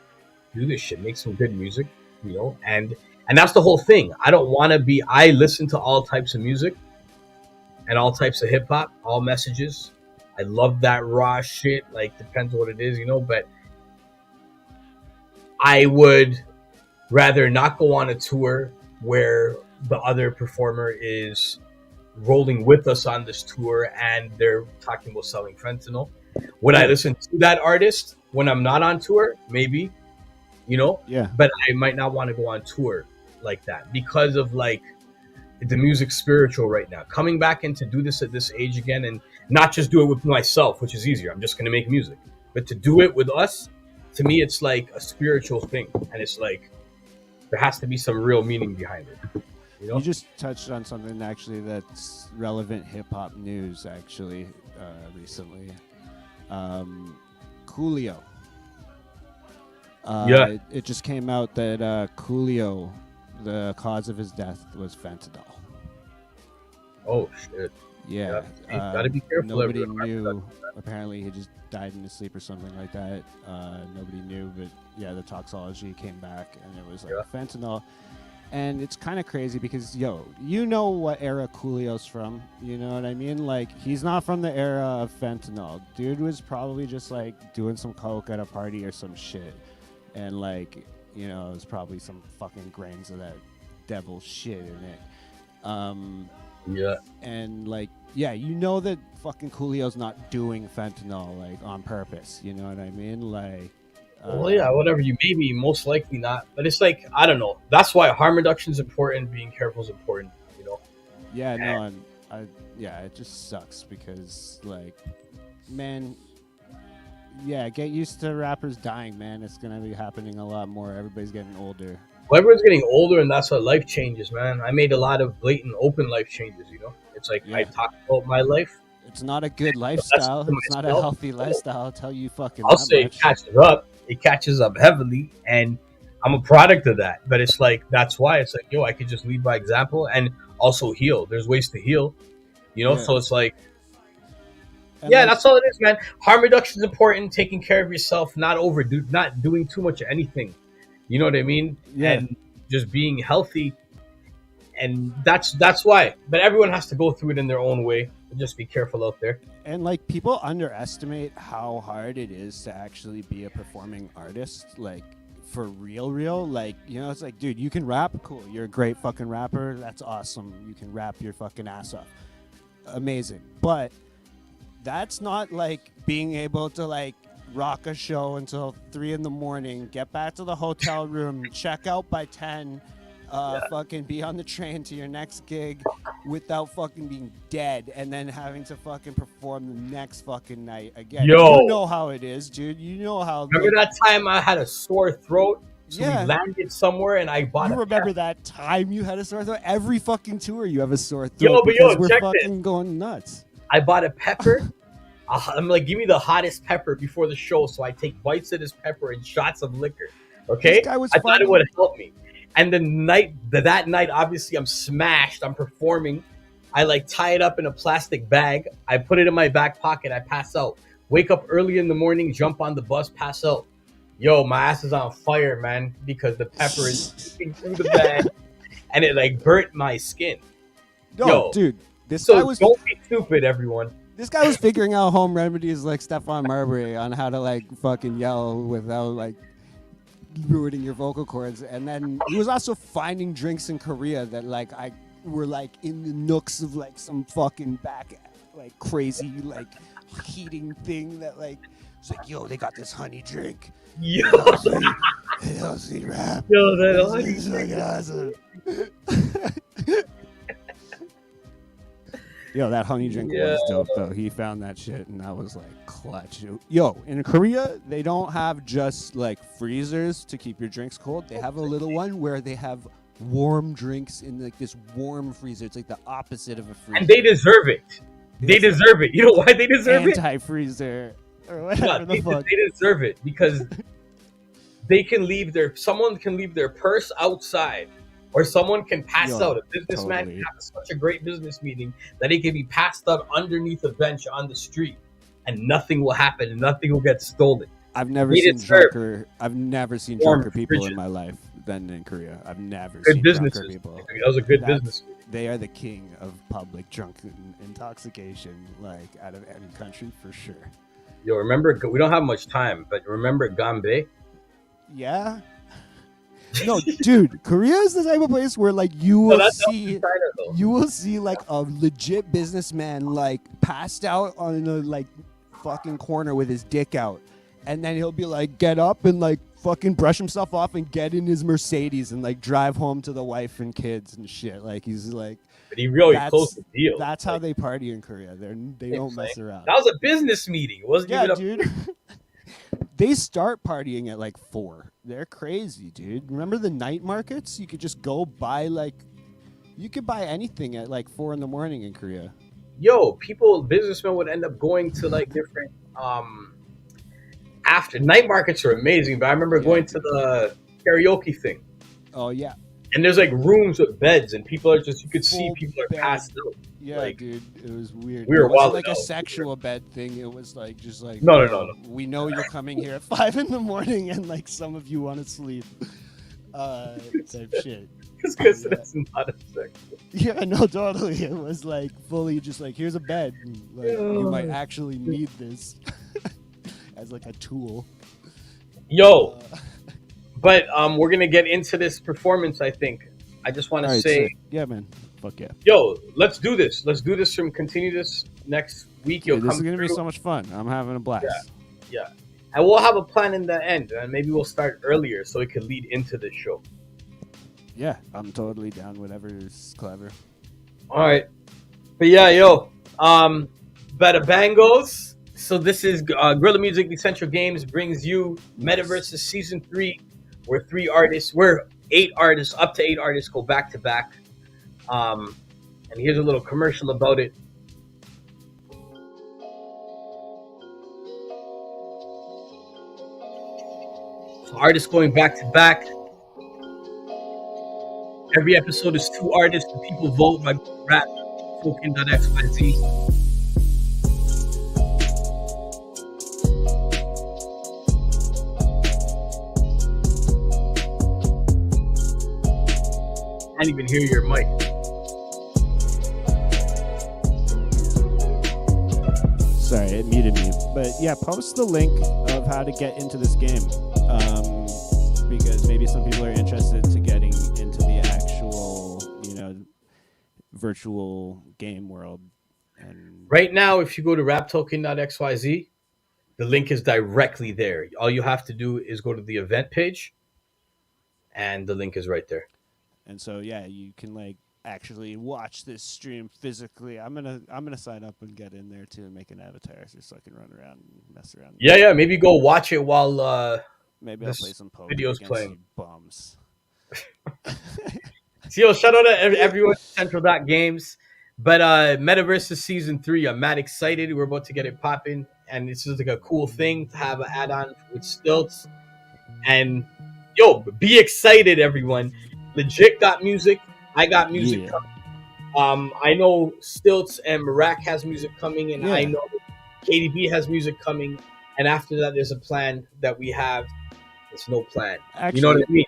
do this shit, make some good music, you know, and that's the whole thing. I listen to all types of music and all types of hip hop, all messages. I love that raw shit, like depends on what it is, you know, but I would rather not go on a tour where the other performer is rolling with us on this tour, and they're talking about selling fentanyl. Would I listen to that artist when I'm not on tour? Maybe, you know. Yeah. But I might not want to go on tour like that because of like the music spiritual right now. Coming back and to do this at this age again, and not just do it with myself, which is easier. I'm just gonna make music, but to do it with us, to me, it's like a spiritual thing, and it's like there has to be some real meaning behind it. You know? You just touched on something actually that's relevant hip hop news actually recently. Coolio. Yeah. It just came out that Coolio, the cause of his death was fentanyl. Oh shit. Yeah. Gotta be careful. Nobody everyone. knew. Apparently, he just died in his sleep or something like that. Nobody knew, but yeah, the toxology came back and it was like fentanyl. And it's kind of crazy because, yo, you know what era Coolio's from. You know what I mean? Like, he's not from the era of fentanyl. Dude was probably just, like, doing some coke at a party or some shit. And, like, you know, there's probably some fucking grains of that devil shit in it. Yeah. And, like, yeah, you know that fucking Coolio's not doing fentanyl, like, on purpose. You know what I mean? Like... well, yeah, whatever you maybe, most likely not. But it's like, I don't know. That's why harm reduction is important. Being careful is important, you know? Yeah, no, and yeah, it just sucks because, like, man, yeah, get used to rappers dying, man. It's going to be happening a lot more. Everybody's getting older. Well, everyone's getting older, and that's what life changes, man. I made a lot of blatant, open life changes, you know? It's like, I talk about my life. It's not a good lifestyle. It's not a healthy lifestyle. I'll tell you fucking I'll that say much. it catches up. It catches up heavily, and I'm a product of that. But it's like, that's why it's like, yo, I could just lead by example and also heal. There's ways to heal, you know? Yeah. So it's like, And yeah, like- that's all it is, man. Harm reduction is important. Taking care of yourself, not doing too much of anything. You know what I mean? Yeah. And just being healthy. And that's why. But everyone has to go through it in their own way. Just be careful out there. And like people underestimate how hard it is to actually be a performing artist, like for real. Like, you know, it's like, dude, you can rap, cool. You're a great fucking rapper. That's awesome. You can rap your fucking ass off. Amazing. But that's not like being able to like rock a show until 3 a.m, get back to the hotel room, check out by 10, fucking be on the train to your next gig without fucking being dead, and then having to fucking perform the next fucking night again. Yo. You know how it is, dude. You know how. Remember that time I had a sore throat? So Yeah. we landed somewhere and I bought You a remember that time you had a sore throat? Every fucking tour you have a sore throat Yo, but because yo, we're check fucking this. going nuts. I bought a pepper. I'm like, give me the hottest pepper before the show. So I take bites of this pepper and shots of liquor. Okay? This guy was I thought it funny. would help me. And that night, obviously, I'm smashed. I'm performing. I like tie it up in a plastic bag. I put it in my back pocket. I pass out. Wake up early in the morning, jump on the bus, pass out. Yo, my ass is on fire, man, because the pepper is seeping through the bag and it like burnt my skin. Yo, dude, this so guy was. don't be stupid, everyone. This guy was figuring out home remedies like Stephon Marbury on how to like fucking yell without like ruining your vocal cords, and then he was also finding drinks in Korea that like were like in the nooks of like some fucking back like crazy like heating thing that like it's like, yo, they got this honey drink. Yo, Healthy rap. Yo, that honey It's fucking awesome. Yo, that honey drink was dope, though. He found that shit, and that was, like, clutch. Yo, in Korea, they don't have just, like, freezers to keep your drinks cold. They have a little one where they have warm drinks in, like, this warm freezer. It's, like, the opposite of a freezer. And they deserve it. They deserve it. You know why they deserve it? Anti-freezer or whatever the fuck. They deserve it because someone can leave their purse outside. Or someone can pass out. A businessman can have such a great business meeting that he can be passed out underneath a bench on the street, and nothing will happen, and nothing will get stolen. I've never seen drunker people in my life than in Korea. I've never seen drunker people. That was a good business meeting. They are the king of public drunken intoxication, like out of any country for sure. Yo, remember, we don't have much time, but remember Gambe? Yeah. No, dude, Korea is the type of place where like you No, will that's see, China, though. you will see like a legit businessman like passed out on a like fucking corner with his dick out, and then he'll be like, get up and like fucking brush himself off and get in his Mercedes and like drive home to the wife and kids and shit. Like he's like, But he really closed the deal. That's how they party in Korea. They don't mess around. That was a business meeting. It wasn't even a dude. They start partying at like 4. They're crazy, dude. Remember the night markets? You could just go buy you could buy anything at like 4 a.m. in Korea. Yo, businessmen would end up going to like different after night markets are amazing. But I remember going to the karaoke thing. Oh yeah. And there's like rooms with beds, and people are just, you could see people are passed out. Yeah, like, dude, it was weird. We were it wasn't wild like a out. sexual bed thing. It was like just like No. We know you're coming here at 5 a.m. and like some of you want to sleep. Type shit. Because that's not a sexual. Yeah, no, totally. It was like fully just like, here's a bed. Like, you might actually need this as like a tool. Yo. But we're gonna get into this performance. I think. I just want to say, yeah, man, fuck yeah. Yo, let's do this. Let's do this. Continue this next week. Dude, this is gonna be so much fun. I'm having a blast. Yeah, and we'll have a plan in the end, and maybe we'll start earlier so it could lead into the show. Yeah, I'm totally down. Whatever is clever. All right, but yeah, yo, bada bangos. So this is Guerrilla Music Essential Games brings you Metaverse Season 3. We're 8 artists, up to 8 artists go back to back. And here's a little commercial about it. So artists going back to back. Every episode is 2 artists. The people vote by rap token.xyz. Can't even hear your mic. Sorry, it muted me. But yeah, post the link of how to get into this game. Because maybe some people are interested to getting into the actual, virtual game world. And right now, if you go to raptoken.xyz, the link is directly there. All you have to do is go to the event page, and the link is right there. And so yeah, you can actually watch this stream physically. I'm gonna sign up and get in there too and make an avatar so I can run around and mess around. Yeah, maybe go watch it while maybe I'll play some poker videos against playing. you bums. So shout out to everyone at Central.Games. But Metaverse Season 3, I'm mad excited. We're about to get it popping, and it's just like a cool thing to have an add-on with Stilts. And yo, be excited, everyone. Legit got music. I got music coming. I know Stilts and Marak has music coming, and I know KDB has music coming. And after that, there's a plan that we have. There's no plan. Actually, you know what I mean?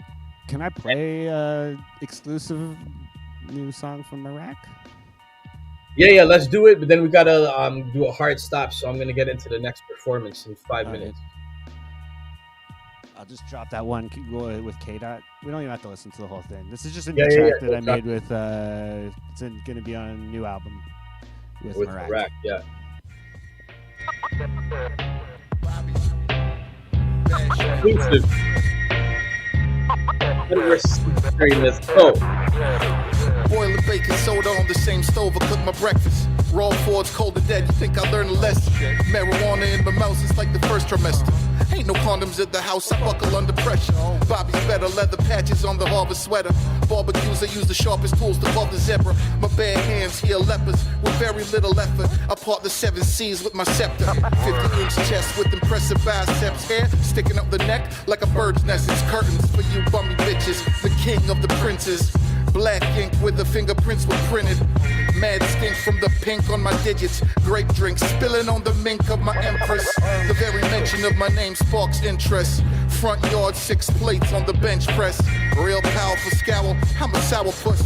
Can I play exclusive new song from Marak? Yeah, let's do it. But then we gotta do a hard stop. So I'm gonna get into the next performance in 5 minutes. I'll just drop that one with K-Dot. We don't even have to listen to the whole thing. This is just a new track that I made with. It's going to be on a new album with Marak. Yeah. Exclusive. Let's go. Boil and baking soda on the same stove. I cook my breakfast. Raw Ford's cold and dead. You think I learned a lesson? Marijuana in my mouth is like the first trimester. Ain't no condoms at the house. I buckle under pressure. Bobby's better. Leather patches on the Harvard sweater. Barbecues. I use the sharpest tools to carve the zebra. My bare hands heal lepers with very little effort. I part the 7 seas with my scepter. 50-inch chest with impressive biceps. Hair sticking up the neck like a bird's nest. It's curtains for you bummy bitches. The king of the princes. Black ink where the fingerprints were printed. Mad stink from the pink on my digits. Grape drink spilling on the mink of my empress. The very mention of my name sparks interest. Front yard 6 plates on the bench press. Real powerful scowl, I'm a sourpuss.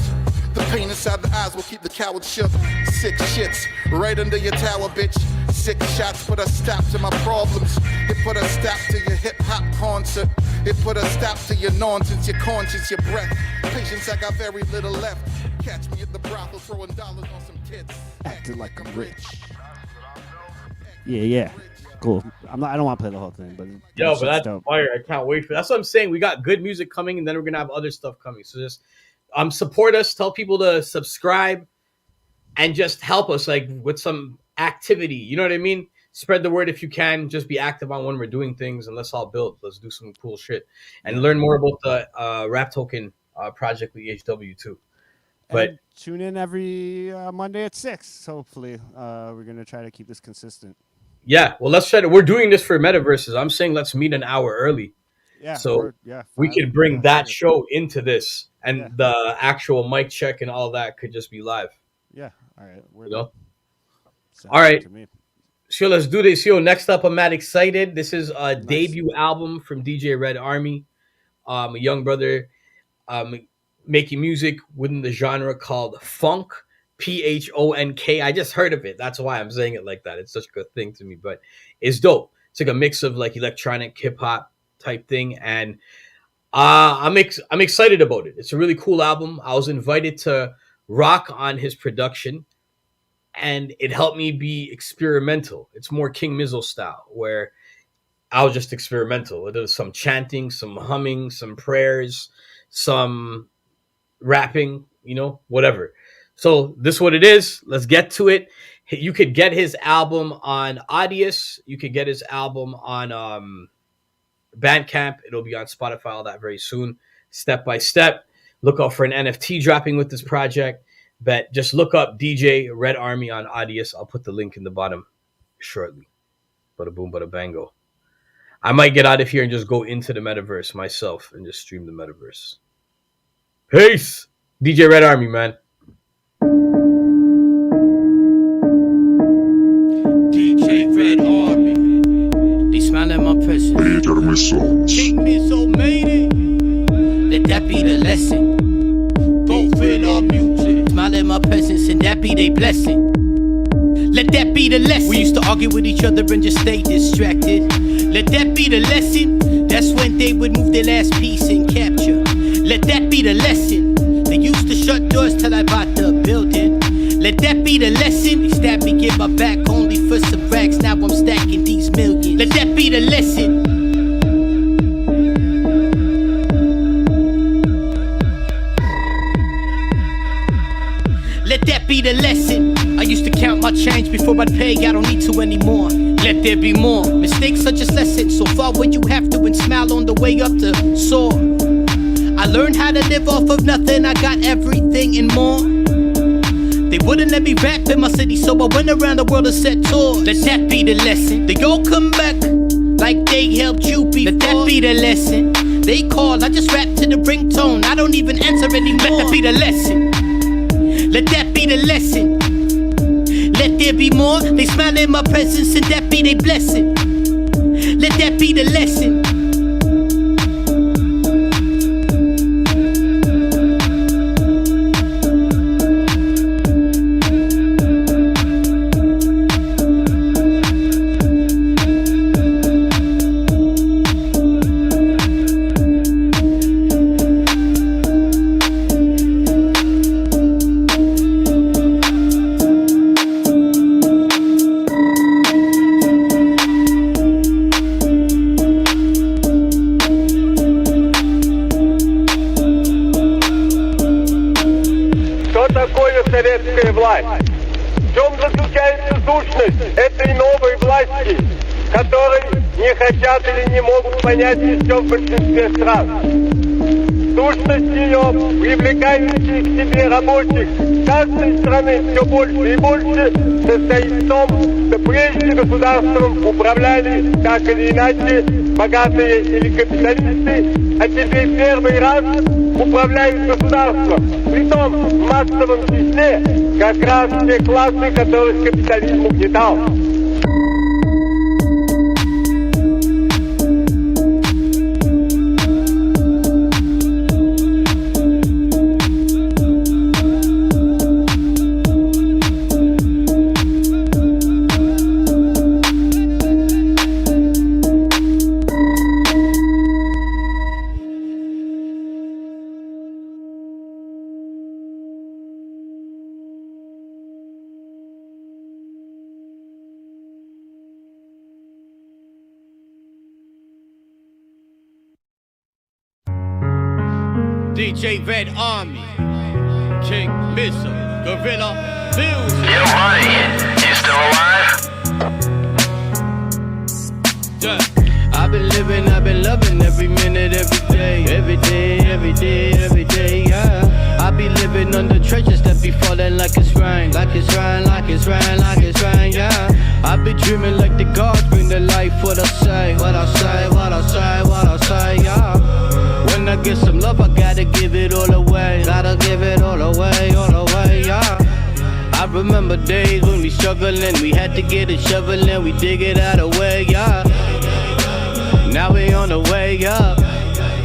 The pain inside the eyes will keep the coward shook. 6 shits right under your tower, bitch. 6 shots put a stop to my problems. It put a stop to your hip-hop concert. It put a stop to your nonsense, your conscience, your breath. Patience, I got very little left. Catch me at the brothel throwing dollars on some kids. Acting like I'm rich. Yeah. Cool. I don't want to play the whole thing, but yo, but that's dope. fire. I can't wait for. That's what I'm saying. We got good music coming, and then we're gonna have other stuff coming. So just support us. Tell people to subscribe, and just help us like with some activity. You know what I mean? Spread the word if you can. Just be active on when we're doing things, and let's all build. Let's do some cool shit and learn more about the Rap Token project with EHW too. But and tune in every Monday at 6. Hopefully, we're gonna try to keep this consistent. yeah, well, let's try to. We're doing this for Metaverses. I'm saying let's meet an hour early. Yeah. So we could bring that show into this, and the actual mic check and all that could just be live. Yeah. All right. All right. So let's do this. Yo, next up, I'm mad excited. This is a debut album from DJ Red Army, a young brother making music within the genre called funk, Phonk. I just heard of it. That's why I'm saying it like that. It's such a good thing to me, but it's dope. It's like a mix of like electronic hip hop type thing, and I'm excited about it. It's a really cool album. I was invited to rock on his production, and it helped me be experimental. It's more King Mizzle style, where I was just experimental. There was some chanting, some humming, some prayers, some rapping, whatever. So this is what it is. Let's get to it. You could get his album on Audius. You could get his album on Bandcamp. It'll be on Spotify, all that very soon, step by step. Look out for an NFT dropping with this project. But just look up DJ Red Army on Audius. I'll put the link in the bottom shortly. Bada boom, bada bango. I might get out of here and just go into the Metaverse myself and just stream the Metaverse. Peace! DJ Red Army, man. DJ Red Army. They smile at my presence. King Mizzo made it. Let that be the lesson. Don't feel our music. Smile at my presence and that be their blessing. Let that be the lesson. We used to argue with each other and just stay distracted. Let that be the lesson. That's when they would move their last piece and capture. Let that be the lesson. They used to shut doors till I bought the building. Let that be the lesson. They stabbed me, give my back only for some rags. Now I'm stacking these millions. Let that be the lesson. Let that be the lesson. I used to count my change before I'd pay. I don't need to anymore. Let there be more. Mistakes are just lessons. So far where you have to and smile on the way up to soar. I learned how to live off of nothing. I got everything and more. They wouldn't let me rap in my city, so I went around the world and set tours. Let that be the lesson. They all come back like they helped you before. Let that be the lesson. They call, I just rap to the ringtone. I don't even answer anymore. Let that be the lesson. Let that be the lesson. Let there be more. They smile in my presence and that be their blessing. Let that be the lesson. советская власть. В чем заключается сущность этой новой власти, которой не хотят или не могут понять еще в большинстве стран? Сущность ее, привлекающая к себе рабочих каждой страны все больше и больше, состоит в том, что прежде государством управляли так или иначе богатые или капиталисты, а теперь первый раз управляют государством, притом в массовом числе как раз те классы, которых капитализм угнетал. DJ Red Army, King Missile, Gorilla Bills. Yo, honey, you still alive? Yeah. I've been living, I've been loving every minute, every day, every day, every day, every day, yeah. I be living under trenches that be falling like it's rain, like it's rain, like it's rain, like it's rain, yeah. I be dreaming like the gods bring to life what I say, what I say, what I say, what I say, yeah. When I get some love, I gotta give it all away, gotta give it all away, yeah. I remember days when we struggling, we had to get a shovel and we dig it out of way, yeah. Now we on the way up.